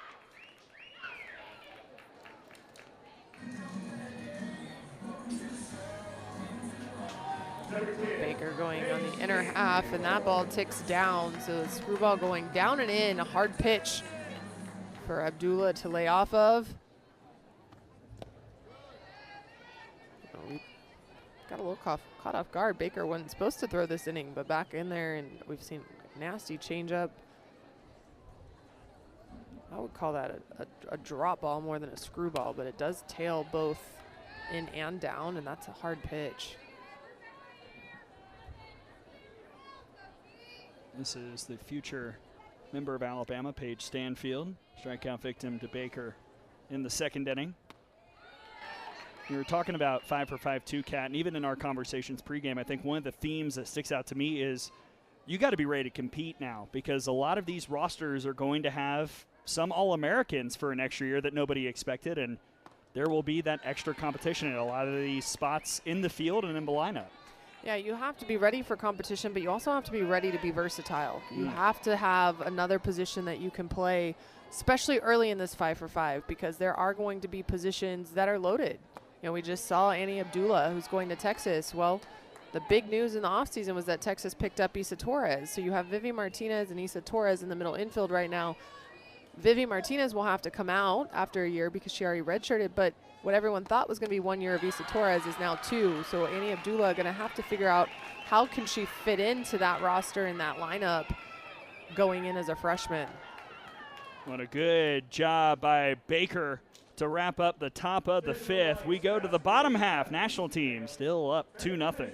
Baker going on the inner half, and that ball ticks down. So the screw ball going down and in, a hard pitch for Abdullah to lay off of. We got a little caught off guard. Baker wasn't supposed to throw this inning, but back in there, and we've seen a nasty changeup. I would call that a drop ball more than a screwball, but it does tail both in and down, and that's a hard pitch. This is the future member of Alabama, Paige Stanfield, strikeout victim to Baker in the second inning. We were talking about 5-for-5 2-cat, and even in our conversations pregame, I think one of the themes that sticks out to me is you got to be ready to compete now, because a lot of these rosters are going to have some All-Americans for an extra year that nobody expected, and there will be that extra competition in a lot of these spots in the field and in the lineup. Yeah, you have to be ready for competition, but you also have to be ready to be versatile. You have to have another position that you can play, especially early in this 5-for-5, because there are going to be positions that are loaded. You know, we just saw Annie Abdullah, who's going to Texas. Well, the big news in the offseason was that Texas picked up Isa Torres. So you have Vivi Martinez and Isa Torres in the middle infield right now. Vivi Martinez will have to come out after a year because she already redshirted, but what everyone thought was going to be 1 year of Isa Torres is now 2. So Annie Abdullah going to have to figure out how can she fit into that roster and that lineup going in as a freshman. What a good job by Baker to wrap up the top of the fifth. We go to the bottom half. National team still up 2-0.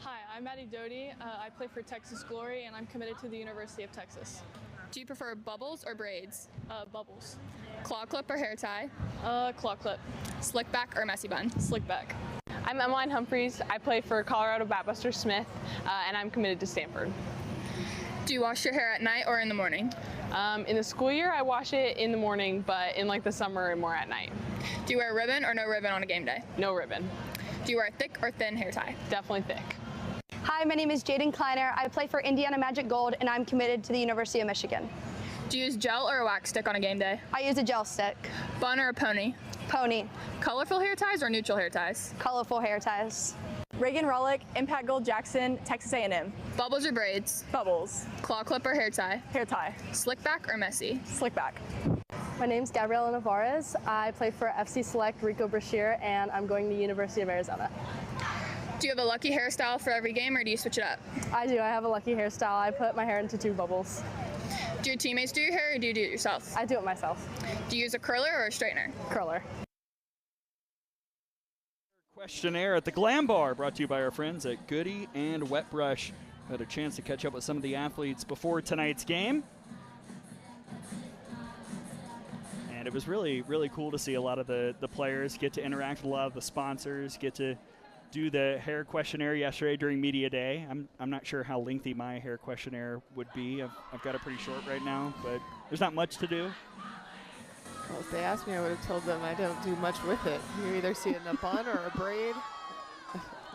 Hi, I'm Maddie Doty. I play for Texas Glory, and I'm committed to the University of Texas. Do you prefer bubbles or braids? Bubbles. Claw clip or hair tie? Claw clip. Slick back or messy bun? Slick back. I'm Emmeline Humphreys. I play for Colorado Batbuster Smith, and I'm committed to Stanford. Do you wash your hair at night or in the morning? In the school year, I wash it in the morning, but in like the summer, more at night. Do you wear ribbon or no ribbon on a game day? No ribbon. Do you wear thick or thin hair tie? Definitely thick. Hi, my name is Jaden Kleiner. I play for Indiana Magic Gold, and I'm committed to the University of Michigan. Do you use gel or a wax stick on a game day? I use a gel stick. Bun or a pony? Pony. Colorful hair ties or neutral hair ties? Colorful hair ties. Reagan Rollick, Impact Gold Jackson, Texas A&M. Bubbles or braids? Bubbles. Claw clip or hair tie? Hair tie. Slick back or messy? Slick back. My name's Gabriela Navarez. I play for FC Select Rico Brashear, and I'm going to the University of Arizona. Do you have a lucky hairstyle for every game, or do you switch it up? I do. I have a lucky hairstyle. I put my hair into 2 bubbles. Do your teammates do your hair, or do you do it yourself? I do it myself. Do you use a curler or a straightener? Curler. Questionnaire at the Glam Bar, brought to you by our friends at Goody and Wet Brush. Had a chance to catch up with some of the athletes before tonight's game. And it was really, really cool to see a lot of the players get to interact with a lot of the sponsors, get to do the hair questionnaire yesterday during media day. I'm not sure how lengthy my hair questionnaire would be. I've got it pretty short right now, but there's not much to do. Well, if they asked me, I would have told them I don't do much with it. You either see it in a bun or a braid.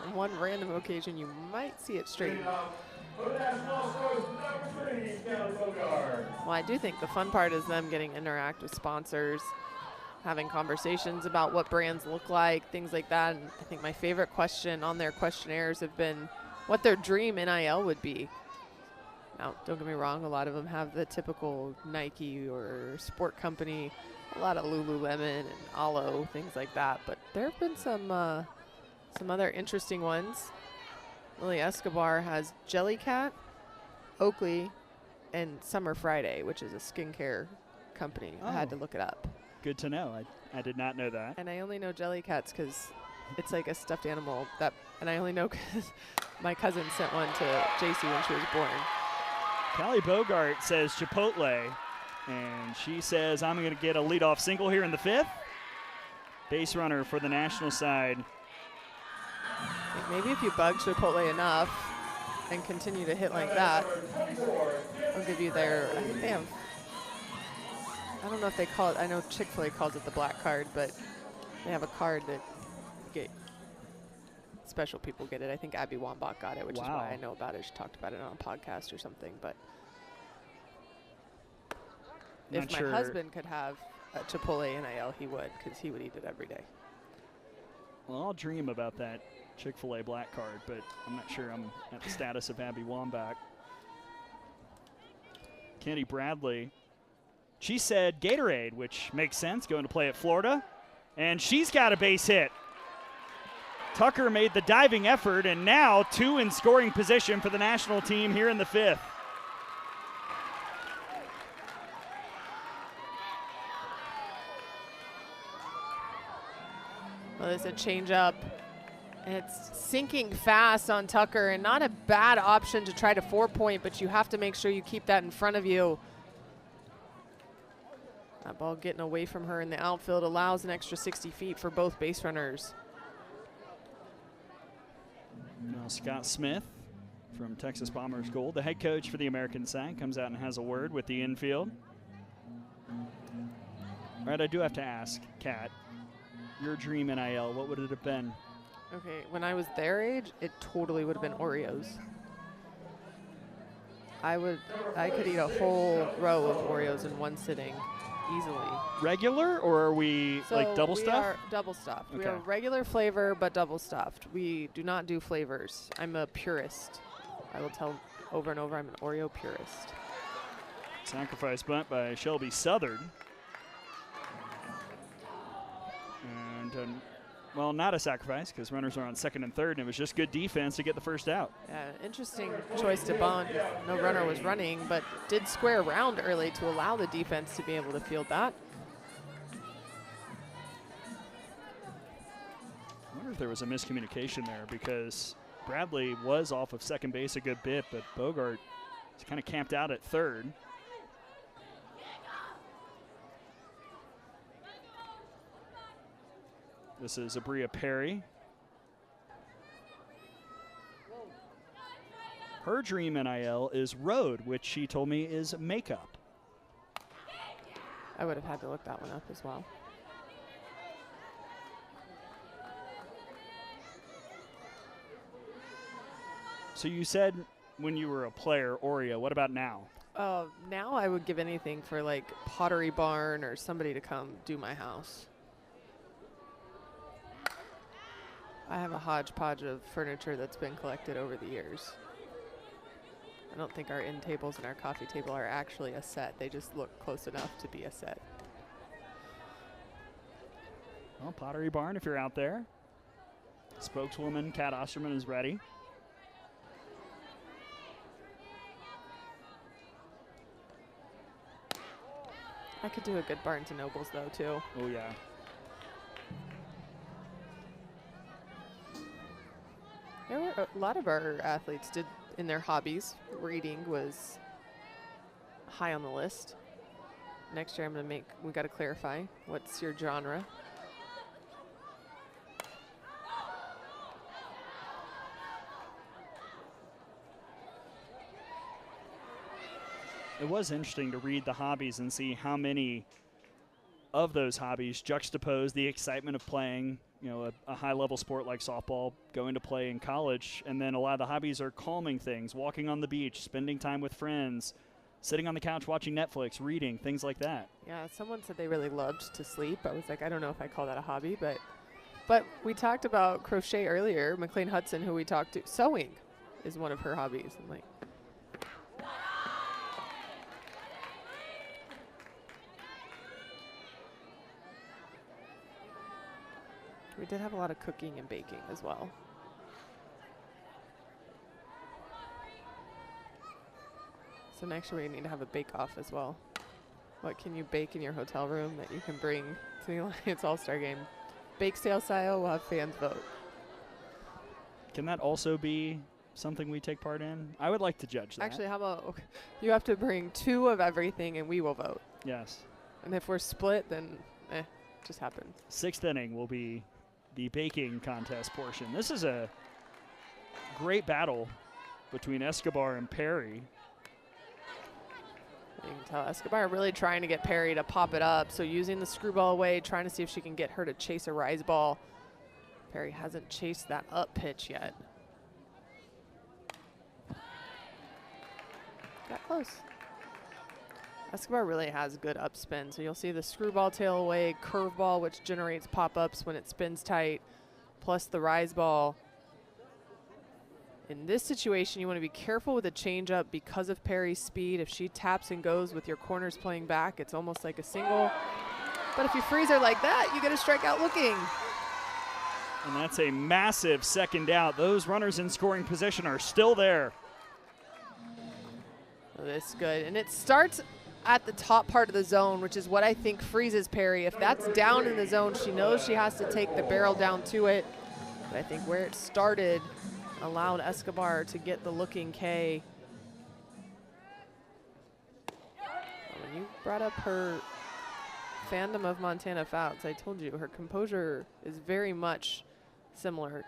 On one random occasion, you might see it straightened. Well, I do think the fun part is them getting to interact with sponsors, having conversations about what brands look like, things like that. And I think my favorite question on their questionnaires have been what their dream NIL would be. Now, don't get me wrong, a lot of them have the typical Nike or sport company, a lot of Lululemon and Alo, things like that. But there have been some other interesting ones. Lily Escobar has Jellycat, Oakley, and Summer Friday, which is a skincare company. I had to look it up. Good to know. I did not know that. And I only know Jellycats because it's like a stuffed animal and I only know because my cousin sent one to JC when she was born. Callie Bogart says Chipotle, and she says I'm going to get a leadoff single here in the fifth. Base runner for the national side. Maybe if you bug Chipotle enough and continue to hit like that, I'll give you their, I think they have, I don't know if they call it, I know Chick-fil-A calls it the black card, but they have a card that special people get it. I think Abby Wambach got it, which is why I know about it. She talked about it on a podcast or something. But if my husband could have a Chipotle NIL, he would, because he would eat it every day. Well, I'll dream about that Chick-fil-A black card, but I'm not sure I'm at the status of Abby Wambach. Kenny Bradley. She said Gatorade, which makes sense, going to play at Florida. And she's got a base hit. Tucker made the diving effort, and now 2 in scoring position for the national team here in the 5th. Well, there's a change up. It's sinking fast on Tucker, and not a bad option to try to 4-point, but you have to make sure you keep that in front of you. That ball getting away from her in the outfield allows an extra 60 feet for both base runners. Now Scott Smith from Texas Bombers Gold, the head coach for the American side, comes out and has a word with the infield. All right, I do have to ask, Kat, your dream NIL, what would it have been? Okay, when I was their age, it totally would have been Oreos. I could eat a whole row of Oreos in one sitting easily. Regular, or are we like double we stuffed? Are double stuffed. We Okay. are regular flavor, but double stuffed. We do not do flavors. I'm a purist. I will tell over and over, I'm an Oreo purist. Sacrifice bunt by Shelby Southern. And, well, not a sacrifice because runners are on second and third, and it was just good defense to get the first out. Yeah, interesting choice to bunt. No runner was running, but did square around early to allow the defense to be able to field that. I wonder if there was a miscommunication there because Bradley was off of second base a good bit, but Bogart is kind of camped out at third. This is Abria Perry. Her dream NIL is road, which she told me is makeup. I would have had to look that one up as well. So you said when you were a player, Oreo. What about now? Now I would give anything for like Pottery Barn or somebody to come do my house. I have a hodgepodge of furniture that's been collected over the years. I don't think our end tables and our coffee table are actually a set. They just look close enough to be a set. Well, Pottery Barn, if you're out there. Spokeswoman Kat Osterman is ready. I could do a good Barnes & Nobles though too. Oh yeah. There were a lot of our athletes did in their hobbies. Reading was high on the list. Next year we got to clarify what's your genre. It was interesting to read the hobbies and see how many of those hobbies juxtapose the excitement of playing, a high-level sport like softball, going to play in college, and then a lot of the hobbies are calming things, walking on the beach, spending time with friends, sitting on the couch watching Netflix, reading, things like that. Yeah, someone said they really loved to sleep. I was like, I don't know if I call that a hobby, but we talked about crochet earlier. McLean Hudson, who we talked to, sewing is one of her hobbies. I'm like, we did have a lot of cooking and baking as well. So next year we need to have a bake-off as well. What can you bake in your hotel room that you can bring to the Alliance All-Star Game? Bake sale style, we'll have fans vote. Can that also be something we take part in? I would like to judge that. Actually, how about you have to bring 2 of everything and we will vote. Yes. And if we're split, then just happens. 6th inning will be the baking contest portion. This is a great battle between Escobar and Perry. You can tell Escobar really trying to get Perry to pop it up. So using the screwball away, trying to see if she can get her to chase a rise ball. Perry hasn't chased that up pitch yet. Got close. Escobar really has good up spin. So you'll see the screwball tail away, curveball, which generates pop-ups when it spins tight. plus the rise ball. In this situation, you want to be careful with a changeup because of Perry's speed. If she taps and goes with your corners playing back, it's almost like a single. But if you freeze her like that, you get a strikeout looking. And that's a massive second out. Those runners in scoring position are still there. Oh, this is good. And it starts at the top part of the zone, which is what I think freezes Perry. If that's down in the zone, she knows she has to take the barrel down to it. But I think where it started allowed Escobar to get the looking K. When you brought up her fandom of Montana Fouts, I told you her composure is very much similar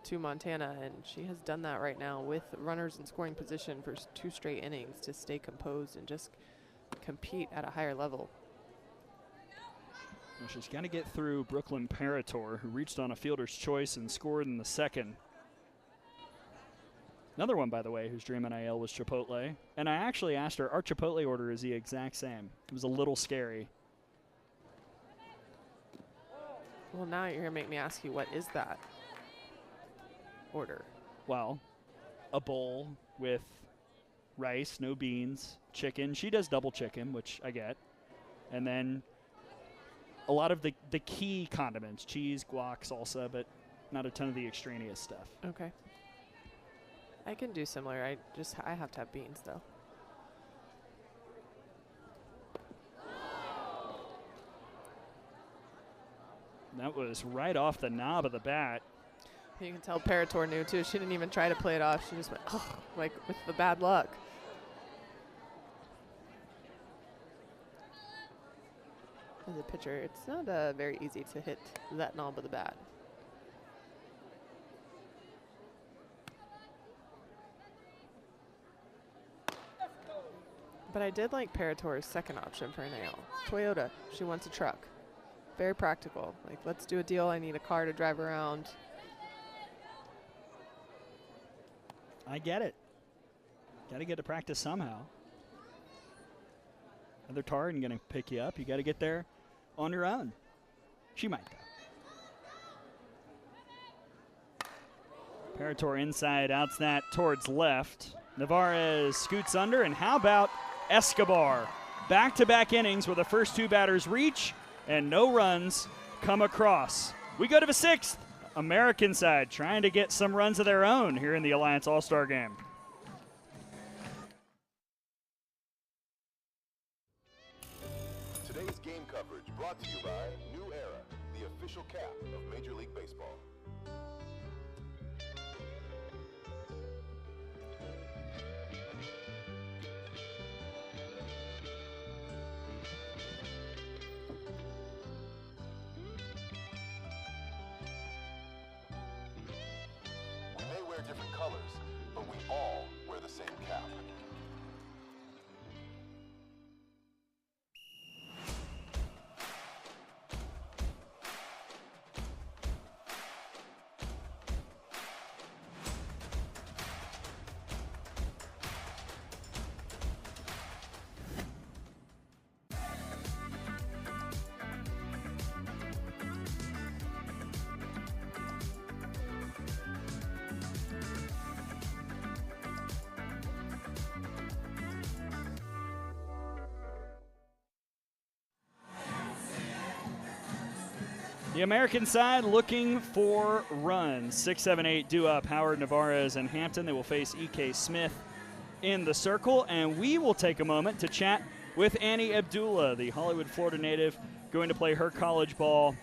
to Montana, and she has done that right now with runners in scoring position for 2 straight innings to stay composed and just compete at a higher level. Well, she's got to get through Brooklyn Parator, who reached on a fielder's choice and scored in the second. Another one, by the way, whose dream NIL was Chipotle. And I actually asked her, our Chipotle order is the exact same. It was a little scary. Well, now you're going to make me ask you, what is that order? Well, a bowl with rice, no beans, chicken. She does double chicken, which I get. And then a lot of the key condiments, cheese, guac, salsa, but not a ton of the extraneous stuff. Okay. I can do similar. I have to have beans, though. That was right off the knob of the bat. You can tell Parator knew, too. She didn't even try to play it off. She just went, oh, like with the bad luck. As a pitcher, it's not very easy to hit that knob of the bat. But I did like Parator's second option for NIL. Toyota, she wants a truck. Very practical. Like, let's do a deal. I need a car to drive around. I get it. Got to get to practice somehow. Another tar and going to pick you up. You got to get there on your own. She might, though. Parator inside, outs that towards left. Navarez scoots under, and how about Escobar? Back-to-back innings where the first 2 batters reach and no runs come across. We go to the 6th. American side trying to get some runs of their own here in the Alliance All-Star Game. Today's game coverage brought to you by New Era, the official cap of Major League Baseball. We may wear different colors, but we all wear the same cap. The American side looking for runs. 6, 7, 8 due up. Howard, Navarez, and Hampton. They will face E.K. Smith in the circle. And we will take a moment to chat with Annie Abdullah, the Hollywood, Florida native, going to play her college ball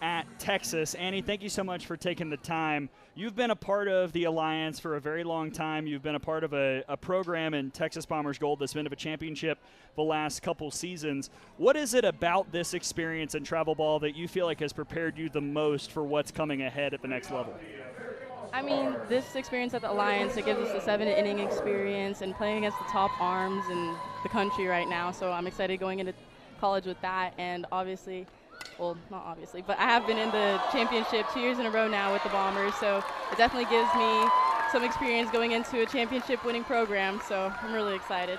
at Texas. Annie, thank you so much for taking the time. You've been a part of the Alliance for a very long time. You've been a part of a program in Texas Bombers Gold that's been to a championship the last couple seasons. What is it about this experience in travel ball that you feel like has prepared you the most for what's coming ahead at the next level? I mean, this experience at the Alliance, it gives us a 7-inning experience and playing against the top arms in the country right now. So I'm excited going into college with that, and obviously, well, not obviously, but I have been in the championship 2 years in a row now with the Bombers, so it definitely gives me some experience going into a championship winning program, so I'm really excited.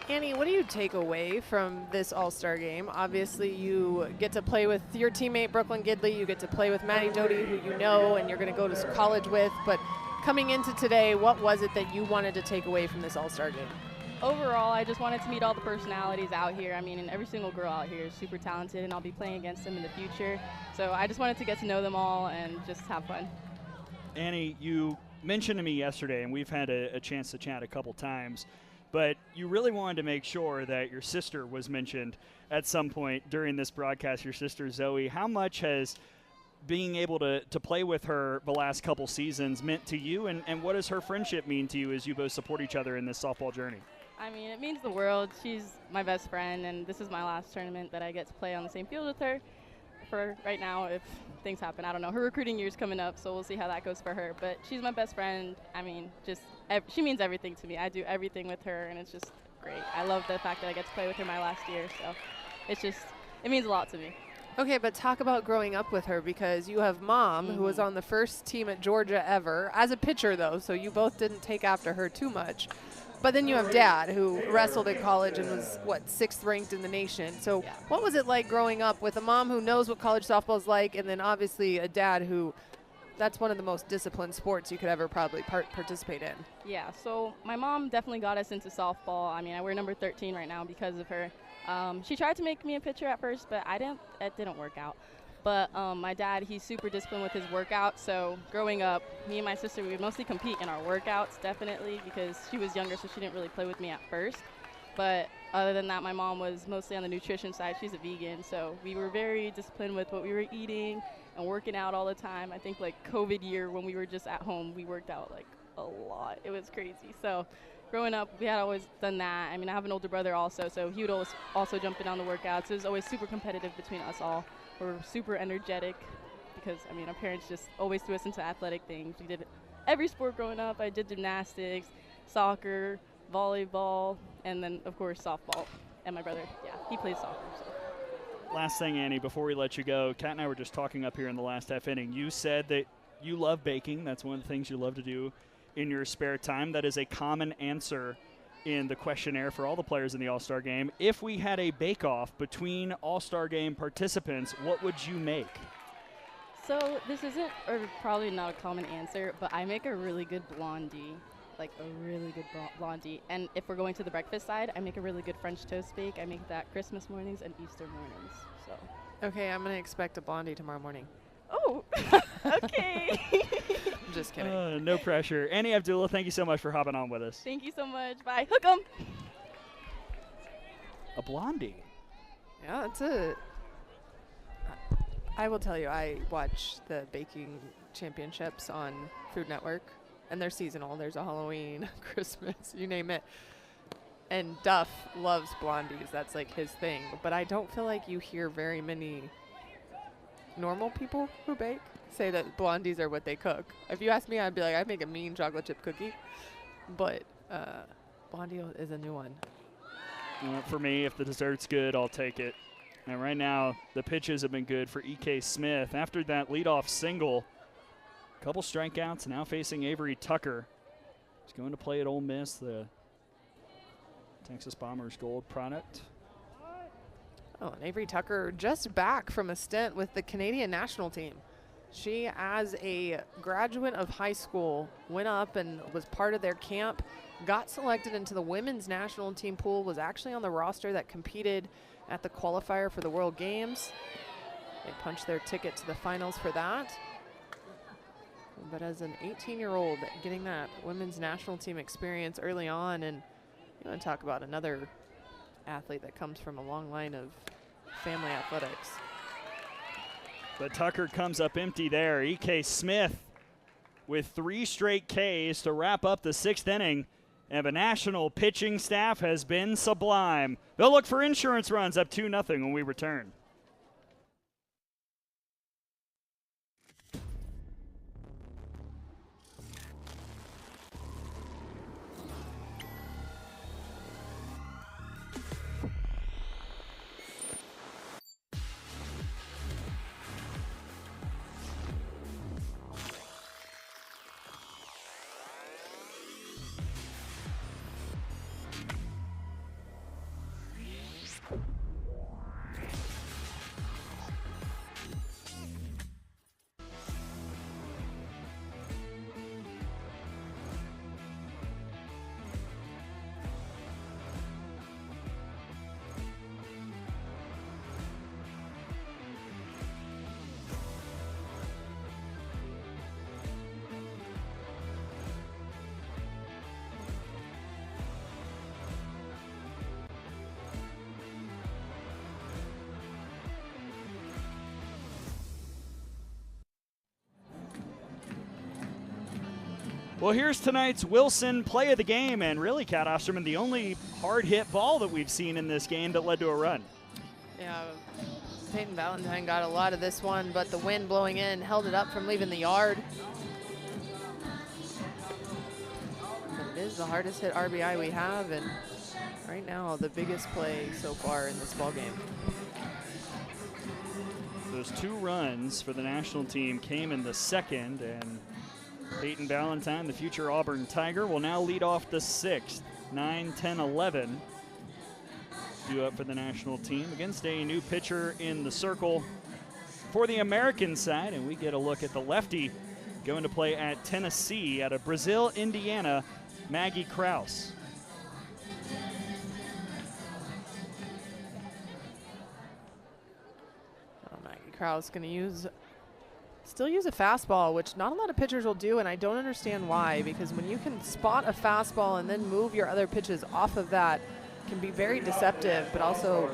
Annie, what do you take away from this All-Star game? Obviously, you get to play with your teammate, Brooklyn Gidley. You get to play with Maddie Doty, who you know and you're going to go to college with. But coming into today, what was it that you wanted to take away from this All-Star game? Overall, I just wanted to meet all the personalities out here. I mean, and every single girl out here is super talented, and I'll be playing against them in the future. So I just wanted to get to know them all and just have fun. Annie, you mentioned to me yesterday, and we've had a chance to chat a couple times, but you really wanted to make sure that your sister was mentioned at some point during this broadcast, your sister Zoe. How much has being able to play with her the last couple seasons meant to you, and what does her friendship mean to you as you both support each other in this softball journey? I mean, it means the world. She's my best friend, and this is my last tournament that I get to play on the same field with her. For right now, if things happen, I don't know. Her recruiting year's coming up, so we'll see how that goes for her. But she's my best friend. I mean, she means everything to me. I do everything with her, and it's just great. I love the fact that I get to play with her my last year, so it means a lot to me. Okay, but talk about growing up with her, because you have Mom, who was on the first team at Georgia ever, as a pitcher, though, so you both didn't take after her too much. But then you have Dad, who wrestled in college and was, 6th ranked in the nation. So what was it like growing up with a mom who knows what college softball is like, and then obviously a dad who, that's one of the most disciplined sports you could ever probably participate in? Yeah, so my mom definitely got us into softball. I mean, I wear number 13 right now because of her. She tried to make me a pitcher at first, but it didn't work out. But my dad, he's super disciplined with his workouts. So growing up, me and my sister, we would mostly compete in our workouts, definitely, because she was younger, so she didn't really play with me at first. But other than that, my mom was mostly on the nutrition side. She's a vegan, so we were very disciplined with what we were eating and working out all the time. I think like COVID year when we were just at home, we worked out like a lot. It was crazy. So growing up, we had always done that. I mean, I have an older brother also, so he would also jump in on the workouts. It was always super competitive between us all. We're super energetic because, I mean, our parents just always threw us into athletic things. We did every sport growing up. I did gymnastics, soccer, volleyball, and then, of course, softball. And my brother, he plays soccer. So. Last thing, Annie, before we let you go, Kat and I were just talking up here in the last half inning. You said that you love baking. That's one of the things you love to do in your spare time. That is a common answer in the questionnaire for all the players in the All-Star Game. If we had a bake-off between All-Star Game participants, what would you make? So this isn't, or probably not a common answer, but I make a really good blondie, like a really good blondie. And if we're going to the breakfast side, I make a really good French toast bake. I make that Christmas mornings and Easter mornings. So. Okay, I'm going to expect a blondie tomorrow morning. Oh, okay. I'm just kidding. No pressure. Annie Abdullah, thank you so much for hopping on with us. Thank you so much. Bye. Hook 'em. A blondie. Yeah, that's it. I will tell you, I watch the baking championships on Food Network, and they're seasonal. There's a Halloween, Christmas, you name it. And Duff loves blondies. That's like his thing. But I don't feel like you hear very many normal people who bake say that blondies are what they cook. If you ask me, I'd be like, I make a mean chocolate chip cookie. But blondie is a new one. For me, if the dessert's good, I'll take it. And right now, the pitches have been good for E.K. Smith. After that leadoff single, a couple strikeouts, now facing Avery Tucker. He's going to play at Ole Miss, the Texas Bombers Gold product. Oh, and Avery Tucker just back from a stint with the Canadian national team. She, as a graduate of high school, went up and was part of their camp, got selected into the women's national team pool, was actually on the roster that competed at the qualifier for the World Games. They punched their ticket to the finals for that. But as an 18-year-old, getting that women's national team experience early on, and you want to talk about another athlete that comes from a long line of family athletics. But Tucker comes up empty there. E.K. Smith with 3 straight Ks to wrap up the 6th inning. And the national pitching staff has been sublime. They'll look for insurance runs up 2-0 when we return. Well, here's tonight's Wilson play of the game, and really, Kat Osterman, the only hard-hit ball that we've seen in this game that led to a run. Yeah, Peyton Valentine got a lot of this one, but the wind blowing in held it up from leaving the yard. But it is the hardest hit RBI we have, and right now the biggest play so far in this ball game. Those 2 runs for the national team came in the second, and Peyton Valentine, the future Auburn Tiger, will now lead off the 6th. 9, 10, 11. Due up for the national team against a new pitcher in the circle for the American side. And we get a look at the lefty going to play at Tennessee out of Brazil, Indiana, Maggie Krause. Maggie Krause going to still use a fastball, which not a lot of pitchers will do, and I don't understand why, because when you can spot a fastball and then move your other pitches off of that, it can be very deceptive, but also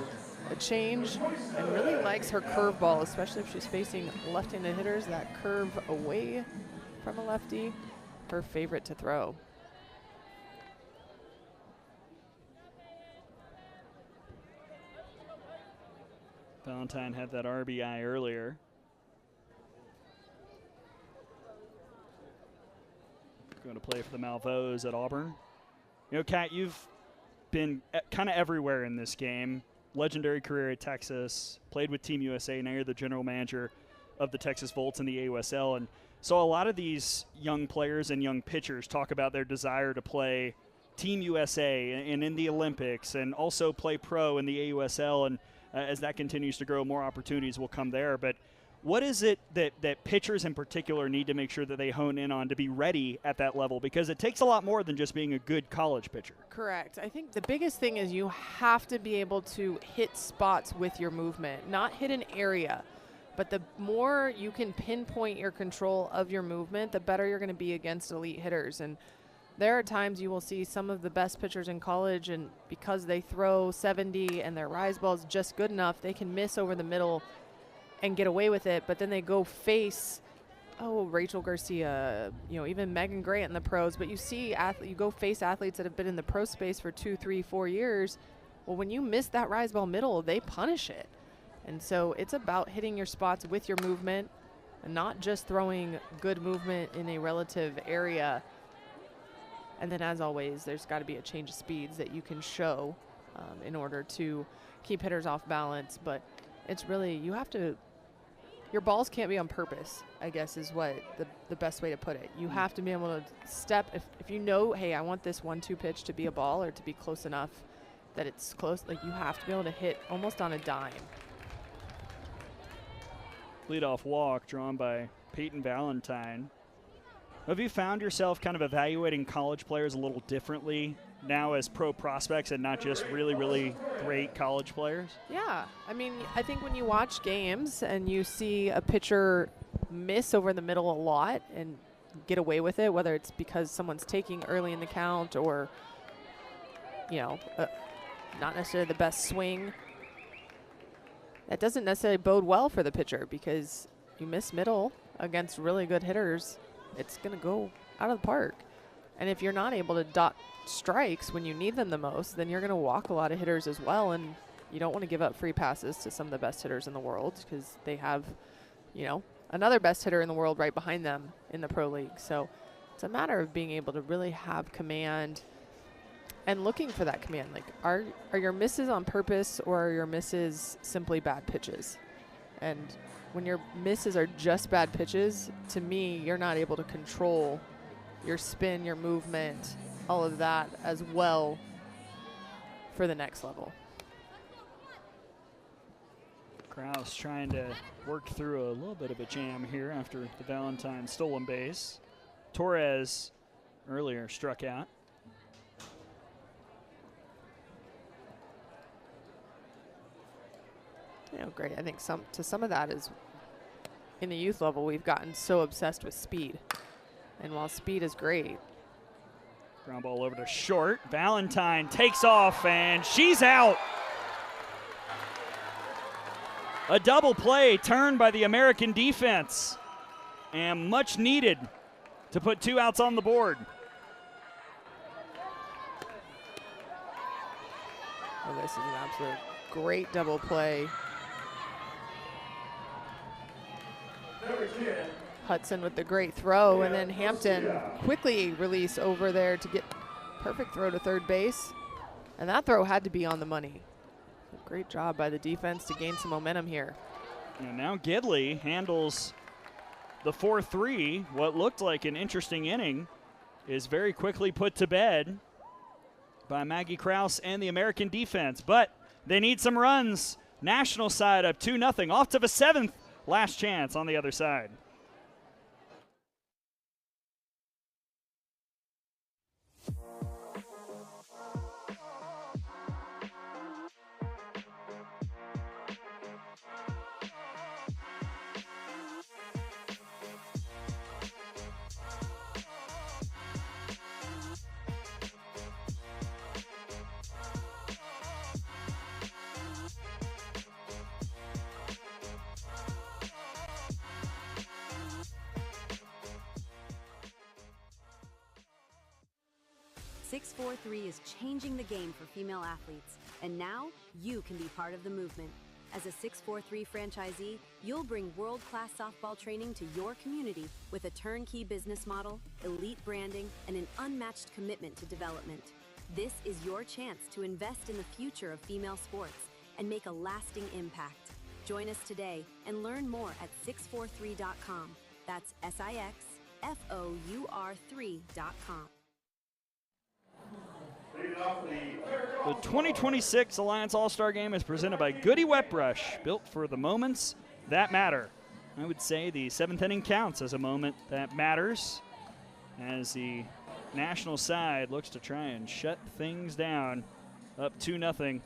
a change, and really likes her curveball, especially if she's facing left-handed hitters. That curve away from a lefty, her favorite to throw. Valentine had that RBI earlier. Going to play for the Malveaux at Auburn. You know, Kat, you've been kind of everywhere in this game. Legendary career at Texas, played with Team USA, now you're the general manager of the Texas Volts in the AUSL. And so a lot of these young players and young pitchers talk about their desire to play Team USA and in the Olympics, and also play pro in the AUSL. And as that continues to grow, more opportunities will come there. But what is it that pitchers in particular need to make sure that they hone in on to be ready at that level? Because it takes a lot more than just being a good college pitcher. Correct. I think the biggest thing is you have to be able to hit spots with your movement, not hit an area. But the more you can pinpoint your control of your movement, the better you're going to be against elite hitters. And there are times you will see some of the best pitchers in college, and because they throw 70 and their rise ball is just good enough, they can miss over the middle and get away with it, but then they go face, Rachel Garcia, even Megan Grant in the pros. But you see, you go face athletes that have been in the pro space for 2, 3, 4 years. Well, when you miss that rise ball middle, they punish it. And so it's about hitting your spots with your movement and not just throwing good movement in a relative area. And then, as always, there's got to be a change of speeds that you can show in order to keep hitters off balance. But it's really, your balls can't be on purpose, I guess is what the best way to put it. You have to be able to step, if you know, hey, I want this 1-2 pitch to be a ball or to be close enough that it's close, like you have to be able to hit almost on a dime. Leadoff walk drawn by Peyton Valentine. Have you found yourself kind of evaluating college players a little differently now as pro prospects and not just really, really great college players? Yeah. I mean, I think when you watch games and you see a pitcher miss over the middle a lot and get away with it, whether it's because someone's taking early in the count or, not necessarily the best swing, that doesn't necessarily bode well for the pitcher, because you miss middle against really good hitters, it's going to go out of the park. And if you're not able to dot strikes when you need them the most, then you're going to walk a lot of hitters as well. And you don't want to give up free passes to some of the best hitters in the world, because they have, another best hitter in the world right behind them in the pro league. So it's a matter of being able to really have command and looking for that command. Like, are your misses on purpose, or are your misses simply bad pitches? And when your misses are just bad pitches, to me, you're not able to control your spin, your movement, all of that as well for the next level. Krause trying to work through a little bit of a jam here after the Valentine stolen base. Torres earlier struck out. Great. I think some of that is in the youth level, we've gotten so obsessed with speed. And while speed is great. Ground ball over to short. Valentine takes off, and she's out. A double play turned by the American defense. And much needed to put 2 outs on the board. Oh, this is an absolute great double play. Hudson with the great throw, and then Hampton quickly release over there to get perfect throw to third base. And that throw had to be on the money. Great job by the defense to gain some momentum here. And now Gidley handles the 4-3. What looked like an interesting inning is very quickly put to bed by Maggie Krause and the American defense. But they need some runs. National side up 2-0. Off to the 7th. Last chance on the other side. .643 is changing the game for female athletes, and now you can be part of the movement. As a 643 franchisee, you'll bring world-class softball training to your community with a turnkey business model, elite branding, and an unmatched commitment to development. This is your chance to invest in the future of female sports and make a lasting impact. Join us today and learn more at 643.com. That's SIXFOUR3.com. The 2026 Alliance All-Star Game is presented by Goody Wet Brush, built for the moments that matter. I would say the 7th inning counts as a moment that matters as the national side looks to try and shut things down, up 2-0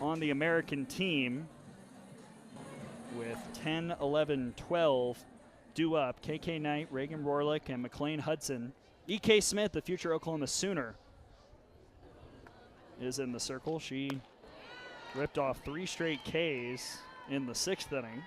on the American team with 10, 11, 12 due up. KK Knight, Reagan Rorlick, and McLean Hudson. E.K. Smith, the future Oklahoma Sooner, is in the circle. She ripped off 3 straight Ks in the 6th inning.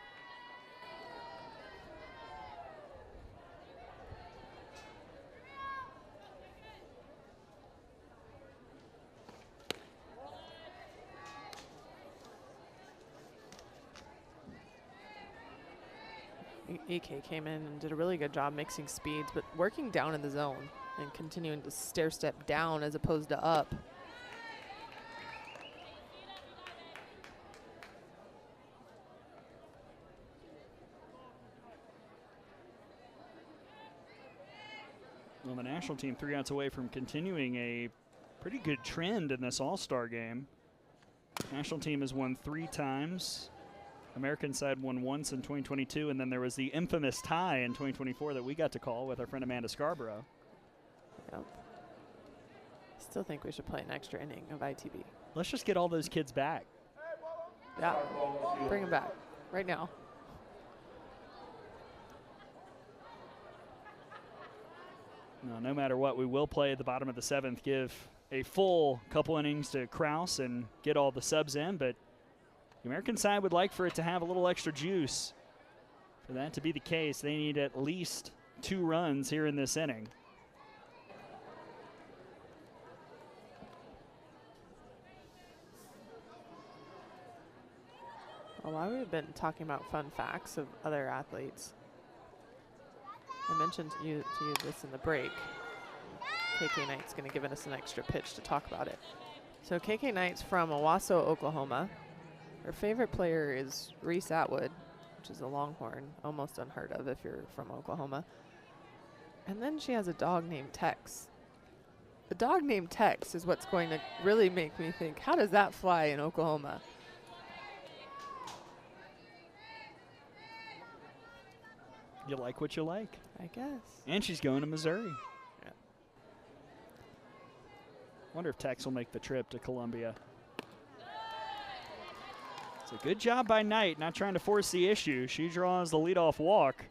EK came in and did a really good job mixing speeds, but working down in the zone and continuing to stair step down as opposed to up. Well, the national team 3 outs away from continuing a pretty good trend in this All-Star game. National team has won 3 times. American side won once in 2022, and then there was the infamous tie in 2024 that we got to call with our friend Amanda Scarborough. Yep. Still think we should play an extra inning of ITB. Let's just get all those kids back. Yeah, bring them back right now. No matter what, we will play at the bottom of the 7th, give a full couple innings to Krause and get all the subs in, but the American side would like for it to have a little extra juice. For that to be the case, they need at least 2 runs here in this inning. Well, while we've been talking about fun facts of other athletes, I mentioned to you this in the break. KK Knight's going to give us an extra pitch to talk about it. So KK Knight's from Owasso, Oklahoma. Her favorite player is Reese Atwood, which is a Longhorn, almost unheard of if you're from Oklahoma. And then she has a dog named Tex. The dog named Tex is what's going to really make me think, how does that fly in Oklahoma? You like what you like. I guess. And she's going to Missouri. Yeah. Wonder if Tex will make the trip to Columbia. It's a good job by Knight, not trying to force the issue. She draws the leadoff walk.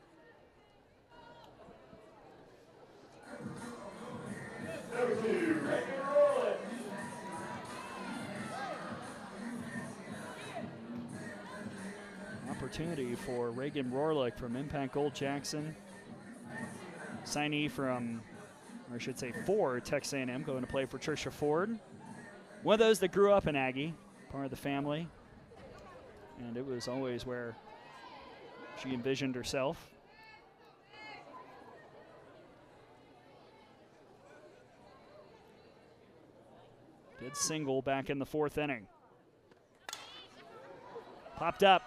Opportunity for Reagan Rorlick from Impact Gold Jackson signee from, or I should say for Texas A&M, going to play for Trisha Ford. One of those that grew up in Aggie, part of the family. And it was always where she envisioned herself. Did single back in the 4th inning. Popped up.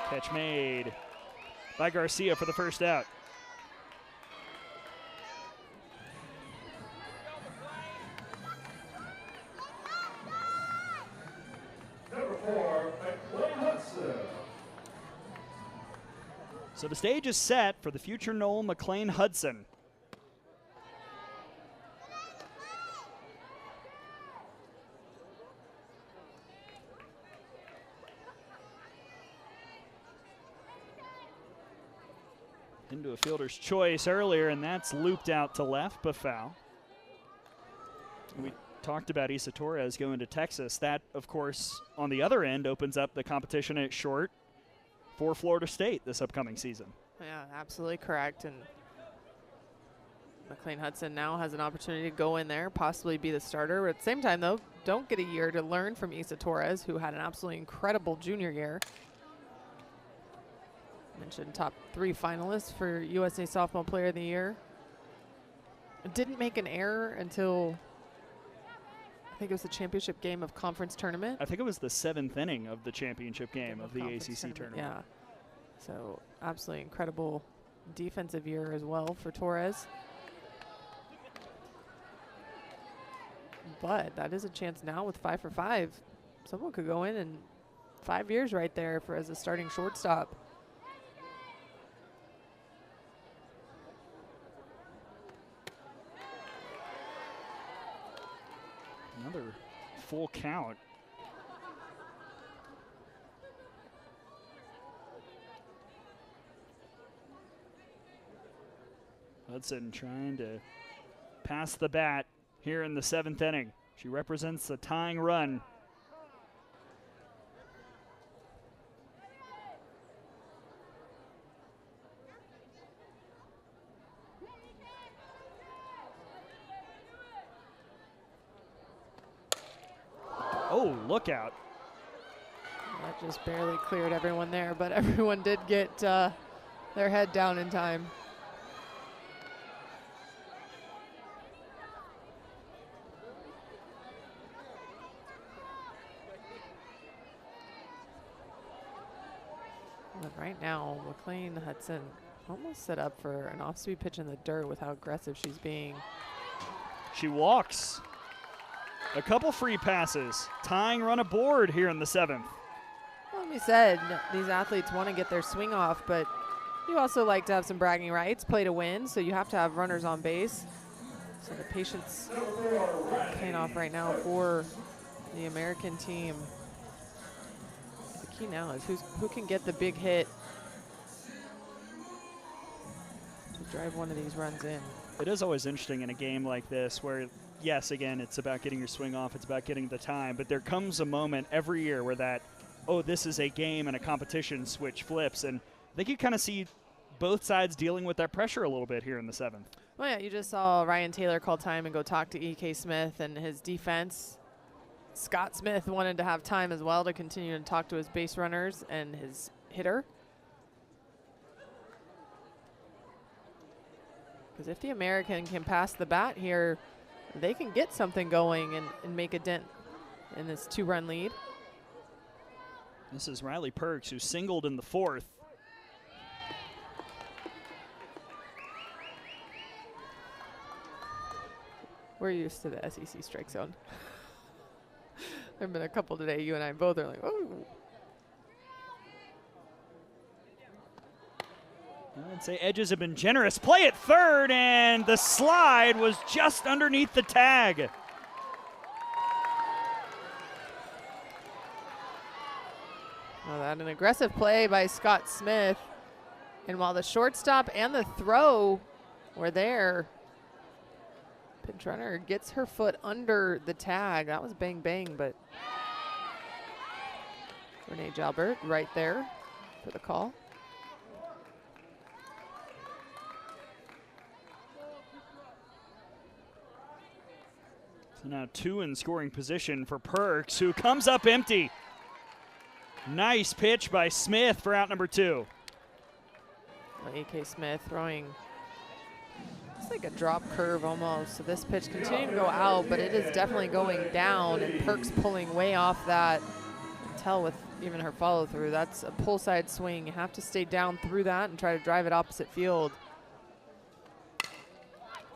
Catch made by Garcia for the first out. Number 4, McClain Hudson. So the stage is set for the future Noel McClain Hudson. Into a fielder's choice earlier, and that's looped out to left, but foul. We talked about Isa Torres going to Texas. That, of course, on the other end, opens up the competition at short for Florida State this upcoming season. Yeah, absolutely correct. And McClain Hudson now has an opportunity to go in there, possibly be the starter. But at the same time, though, don't get a year to learn from Isa Torres, who had an absolutely incredible junior year. Mentioned top 3 finalists for USA Softball Player of the Year. Didn't make an error until I think it was the championship game of conference tournament. I think it was the 7th inning of the championship game of the ACC tournament. Yeah. So absolutely incredible defensive year as well for Torres. But that is a chance now with 5 for 5. Someone could go in 5 years right there for as a starting shortstop. Another full count. Hudson trying to pass the bat here in the 7th inning. She represents the tying run. Oh, look out. That just barely cleared everyone there, but everyone did get their head down in time. But right now, McClain Hudson almost set up for an off-speed pitch in the dirt with how aggressive she's being. She walks. A couple free passes. Tying run aboard here in the 7th. Well, like we said, these athletes want to get their swing off, but you also like to have some bragging rights, play to win, so you have to have runners on base. So the patience paying off right now for the American team. The key now is who can get the big hit to drive one of these runs in. It is always interesting in a game like this where, yes, again, it's about getting your swing off, it's about getting the time, but there comes a moment every year where that, oh, this is a game and a competition switch flips, and I think you kind of see both sides dealing with that pressure a little bit here in the 7th. Well, yeah, you just saw Ryan Taylor call time and go talk to E.K. Smith and his defense. Scott Smith wanted to have time as well to continue to talk to his base runners and his hitter. Because if the American can pass the bat here, they can get something going and make a dent in this 2-run lead. This is Riley Perks, who singled in the 4th. We're used to the SEC strike zone. There have been a couple today, you and I both are like, oh. I'd say edges have been generous. Play at third, and the slide was just underneath the tag. Well, that an aggressive play by Scott Smith. And while the shortstop and the throw were there, pinch runner gets her foot under the tag. That was bang bang, but Renee Jalbert right there for the call. So now 2 in scoring position for Perks, who comes up empty. Nice pitch by Smith for out number 2. A.K. Smith throwing, it's like a drop curve almost. So this pitch continuing to go out, but it is definitely going down, and Perks pulling way off that. You can tell with even her follow through, that's a pull side swing. You have to stay down through that and try to drive it opposite field.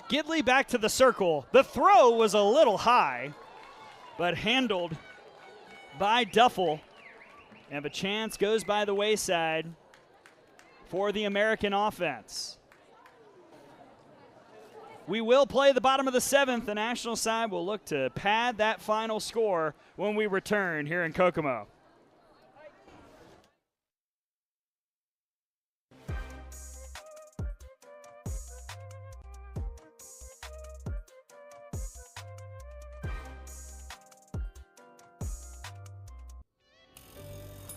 Gidley back to the circle. The throw was a little high, but handled by Duffel. And the chance goes by the wayside for the American offense. We will play the bottom of the 7th. The national side will look to pad that final score when we return here in Kokomo.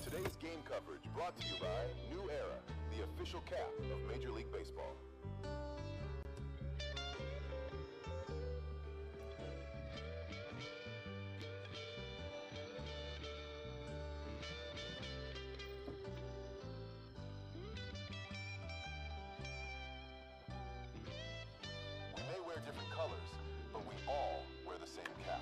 Today's game coverage brought to you by New Era, the official cap of Major League Baseball. We may wear different colors, but we all wear the same cap.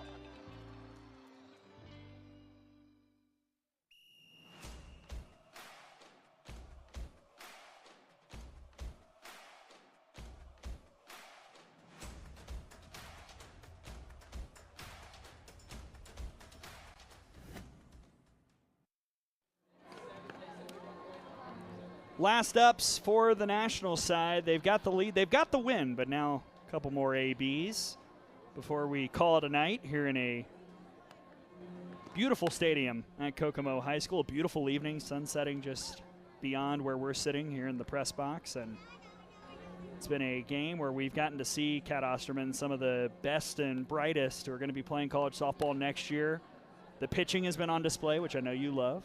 Last ups for the national side. They've got the lead. They've got the win, but now a couple more ABs before we call it a night here in a beautiful stadium at Kokomo High School. A beautiful evening, sun setting just beyond where we're sitting here in the press box. And it's been a game where we've gotten to see Kat Osterman, some of the best and brightest who are going to be playing college softball next year. The pitching has been on display, which I know you love.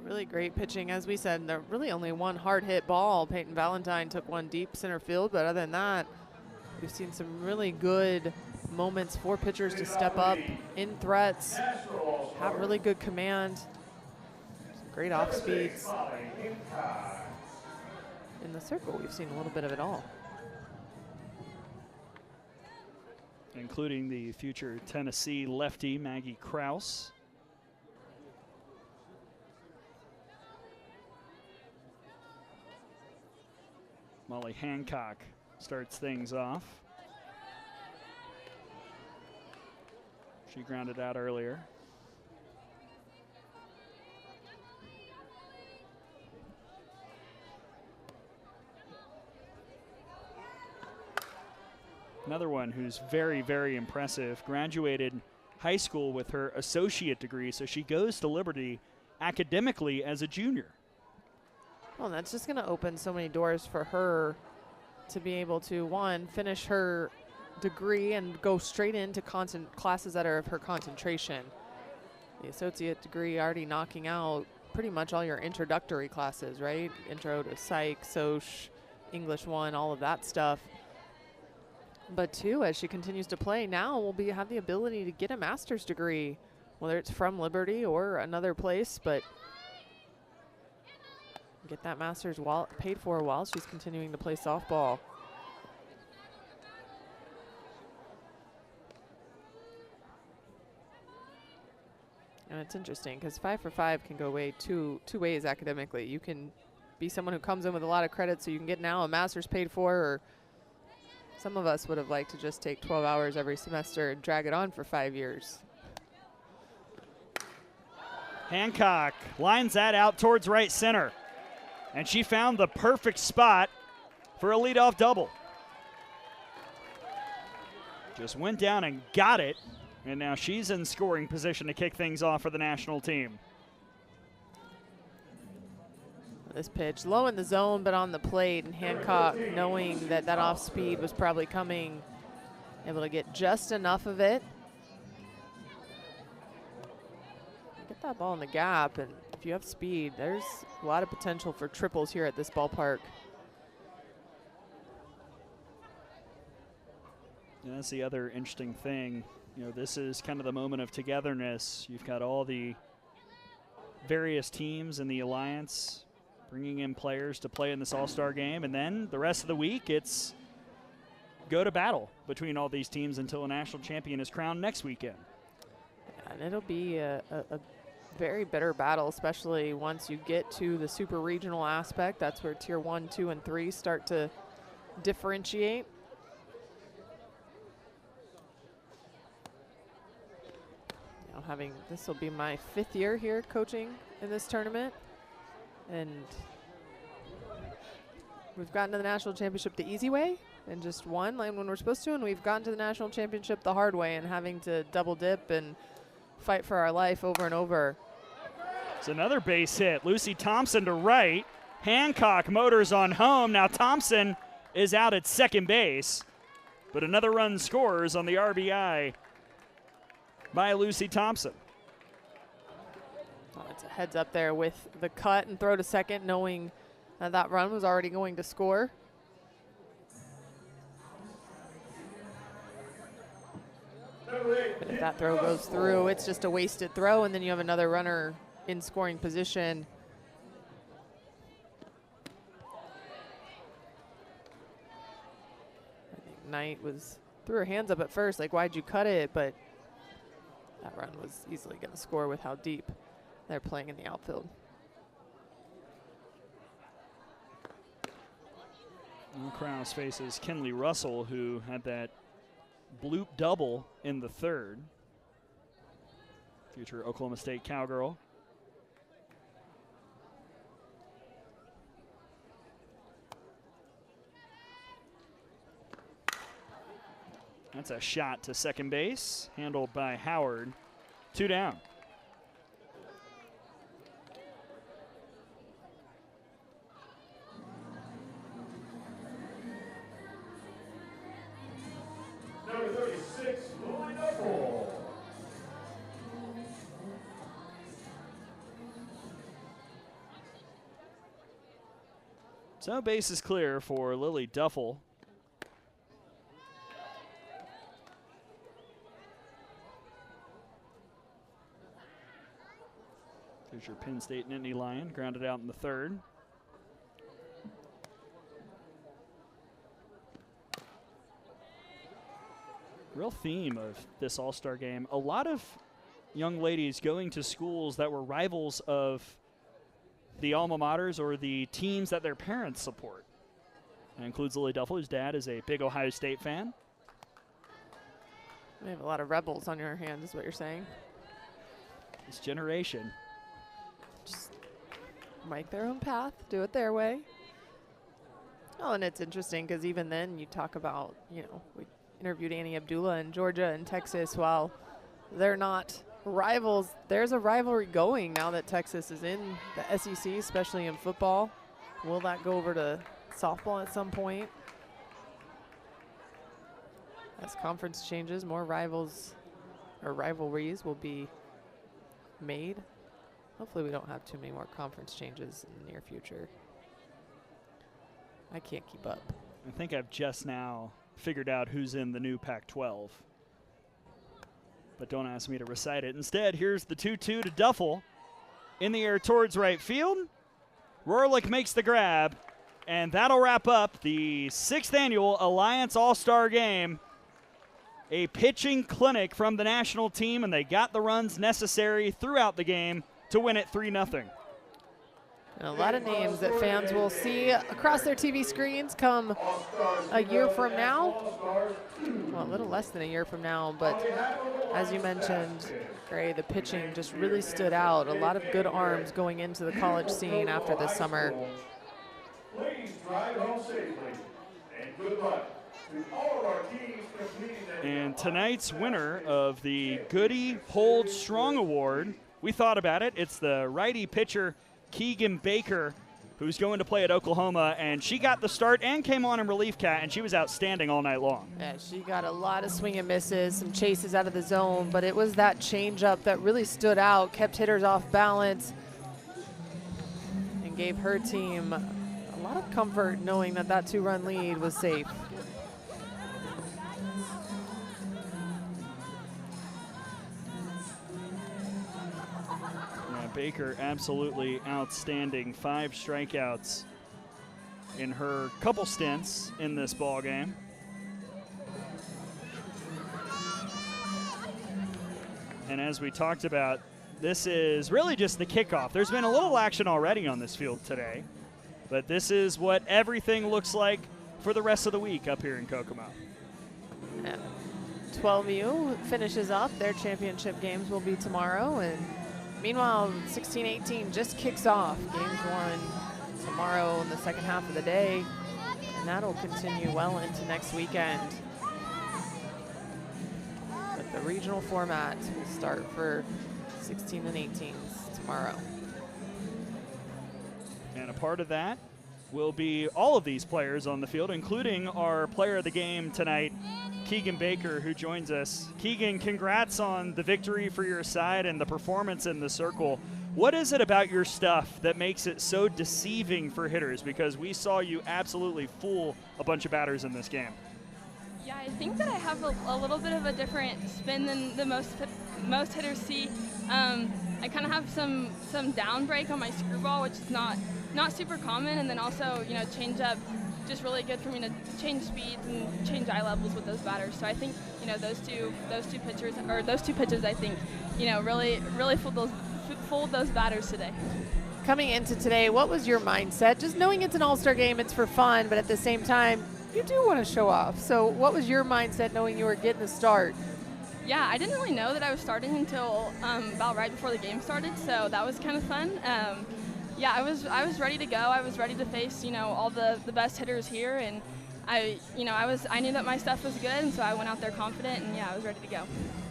Really great pitching. As we said, there really only one hard hit ball. Peyton Valentine took one deep center field, but other than that, we've seen some really good moments for pitchers to step up in threats, have really good command, some great off speeds. In the circle, we've seen a little bit of it all. Including the future Tennessee lefty, Maggie Krause. Molly Hancock starts things off. She grounded out earlier. Another one who's very, very impressive. Graduated high school with her associate degree, so she goes to Liberty academically as a junior. Well, that's just going to open so many doors for her to be able to, one, finish her degree and go straight into classes that are of her concentration. The associate degree already knocking out pretty much all your introductory classes, right? Intro to Psych, Soc, English 1, all of that stuff. But two, as she continues to play, now will have the ability to get a master's degree, whether it's from Liberty or another place, but get that master's paid for while she's continuing to play softball. And it's interesting because 5 for 5 can go two ways academically. You can be someone who comes in with a lot of credit so you can get now a master's paid for, or some of us would have liked to just take 12 hours every semester and drag it on for 5 years. Hancock lines that out towards right center. And she found the perfect spot for a leadoff double. Just went down and got it. And now she's in scoring position to kick things off for the national team. This pitch low in the zone, but on the plate. And Hancock, knowing that that off speed was probably coming, able to get just enough of it. Get that ball in the gap, and if you have speed, there's a lot of potential for triples here at this ballpark. And that's the other interesting thing you know, this is kind of the moment of togetherness. You've got all the various teams in the Alliance bringing in players to play in this all-star game, and then the rest of the week it's go to battle between all these teams until a national champion is crowned next weekend. And it'll be a very bitter battle, especially once you get to the super regional aspect. That's where tier 1, 2, and 3 start to differentiate. You know, this will be my 5th year here coaching in this tournament, and we've gotten to the national championship the easy way and just won like when we're supposed to, and we've gotten to the national championship the hard way and having to double dip and fight for our life over and over. It's another base hit. Lucy Thompson to right. Hancock motors on home. Now Thompson is out at second base, but another run scores on the RBI by Lucy Thompson. Oh, it's a heads up there with the cut and throw to second, knowing that run was already going to score. But if that throw goes through, it's just a wasted throw, and then you have another runner in scoring position. I think Knight threw her hands up at first, like, why'd you cut it? But that run was easily going to score with how deep they're playing in the outfield. Krause faces Kinley Russell, who had that bloop double in the third. Future Oklahoma State Cowgirl. That's a shot to second base, handled by Howard. 2 down. Number 36, Lily Knuckle. So base is clear for Lily Duffel. There's your Penn State Nittany Lion, grounded out in the third. Real theme of this All-Star game. A lot of young ladies going to schools that were rivals of the alma maters or the teams that their parents support. That includes Lily Duffel, whose dad is a big Ohio State fan. We have a lot of rebels on your hands, is what you're saying. This generation. Just make their own path, do it their way. Oh, and it's interesting because even then you talk about, you know, we interviewed Annie Abdullah in Georgia and Texas. While they're not rivals, there's a rivalry going now that Texas is in the SEC, especially in football. Will that go over to softball at some point? As conference changes, more rivals or rivalries will be made. Hopefully we don't have too many more conference changes in the near future. I can't keep up. I think I've just now figured out who's in the new Pac-12. But don't ask me to recite it. Instead, here's the 2-2 to Duffel. In the air towards right field. Rorlick makes the grab. And that'll wrap up the 6th annual Alliance All-Star Game. A pitching clinic from the national team, and they got the runs necessary throughout the game to win it 3-0. And a lot of names that fans will see across their TV screens come a year from now. Well, a little less than a year from now, but as you mentioned, Gray, the pitching just really stood out. A lot of good arms going into the college scene after this summer. Please drive home safely, and good luck to all of our teams competing. And tonight's winner of the Goody Hold Strong Award, we thought about it. It's the righty pitcher Keegan Baker, who's going to play at Oklahoma, and she got the start and came on in relief, Cat, and she was outstanding all night long. Yeah, she got a lot of swing and misses, some chases out of the zone, but it was that changeup that really stood out, kept hitters off balance, and gave her team a lot of comfort knowing that that 2-run lead was safe. Baker absolutely outstanding. 5 strikeouts in her couple stints in this ball game. And as we talked about, this is really just the kickoff. There's been a little action already on this field today, but this is what everything looks like for the rest of the week up here in Kokomo. Yeah. 12U finishes up. Their championship games will be tomorrow. And meanwhile, 16-18 just kicks off. Games 1 tomorrow in the second half of the day. And that'll continue well into next weekend. But the regional format will start for 16 and 18s tomorrow. And a part of that will be all of these players on the field, including our player of the game tonight, Keegan Baker, who joins us. Keegan, congrats on the victory for your side and the performance in the circle. What is it about your stuff that makes it so deceiving for hitters? Because we saw you absolutely fool a bunch of batters in this game. Yeah, I think that I have a little bit of a different spin than the most hitters see. I kind of have some down break on my screwball, which is not super common, and then also, you know, change up, just really good for me to change speeds and change eye levels with those batters. So I think, you know, those two pitches, I think, you know, really fooled those batters today. Coming into today, what was your mindset? Just knowing it's an all-star game, it's for fun, but at the same time, you do want to show off. So what was your mindset knowing you were getting the start? Yeah, I didn't really know that I was starting until about right before the game started, so that was kind of fun. Yeah, I was ready to go. I was ready to face, you know, all the best hitters here, and I knew that my stuff was good, and so I went out there confident, and yeah, I was ready to go.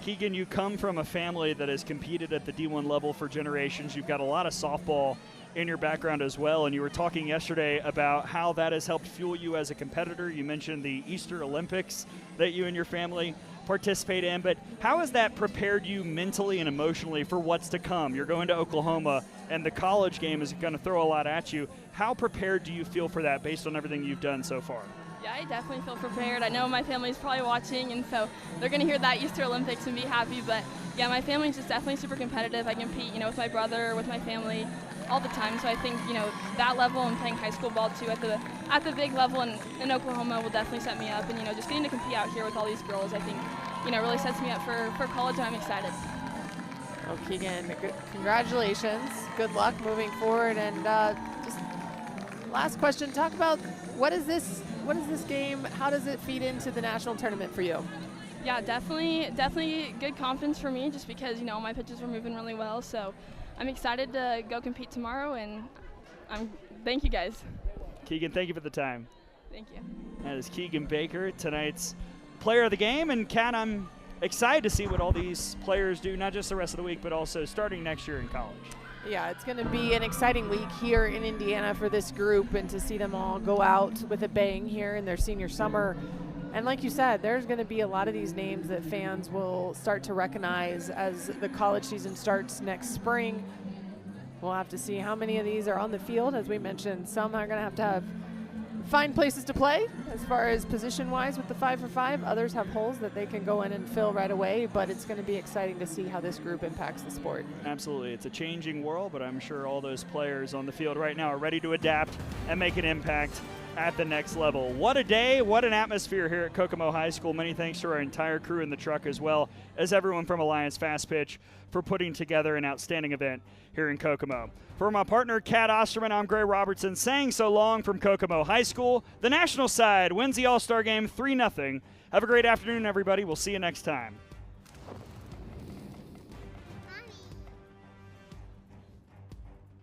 Keegan, you come from a family that has competed at the D1 level for generations. You've got a lot of softball in your background as well, and you were talking yesterday about how that has helped fuel you as a competitor. You mentioned the Easter Olympics that you and your family participate in, but how has that prepared you mentally and emotionally for what's to come? You're going to Oklahoma, and the college game is going to throw a lot at you. How prepared do you feel for that based on everything you've done so far? Yeah, I definitely feel prepared. I know my family's probably watching, and so they're going to hear that Easter Olympics and be happy, but yeah, my family's just definitely super competitive. I compete, you know, with my brother, with my family all the time, so I think, you know, that level and playing high school ball too at the big level in Oklahoma will definitely set me up, and, you know, just getting to compete out here with all these girls, I think, you know, really sets me up for college, and I'm excited. Well, Keegan, congratulations. Good luck moving forward. And just last question, talk about what is this game? How does it feed into the national tournament for you? Yeah, definitely good confidence for me, just because, you know, my pitches were moving really well. So I'm excited to go compete tomorrow, and thank you guys. Keegan, thank you for the time. Thank you. That is Keegan Baker, tonight's player of the game. And Kat, I'm excited to see what all these players do, not just the rest of the week, but also starting next year in college. Yeah, it's going to be an exciting week here in Indiana for this group, and to see them all go out with a bang here in their senior summer. And like you said, there's going to be a lot of these names that fans will start to recognize as the college season starts next spring. We'll have to see how many of these are on the field. As we mentioned, some are going to have find places to play as far as position-wise with the 5-for-5. Others have holes that they can go in and fill right away, but it's going to be exciting to see how this group impacts the sport. Absolutely. It's a changing world, but I'm sure all those players on the field right now are ready to adapt and make an impact at the next level. What a day, what an atmosphere here at Kokomo High School. Many thanks to our entire crew in the truck, as well as everyone from Alliance Fastpitch for putting together an outstanding event here in Kokomo. For my partner, Kat Osterman, I'm Gray Robertson, saying so long from Kokomo High School. The national side wins the All-Star Game 3-0. Have a great afternoon, everybody. We'll see you next time.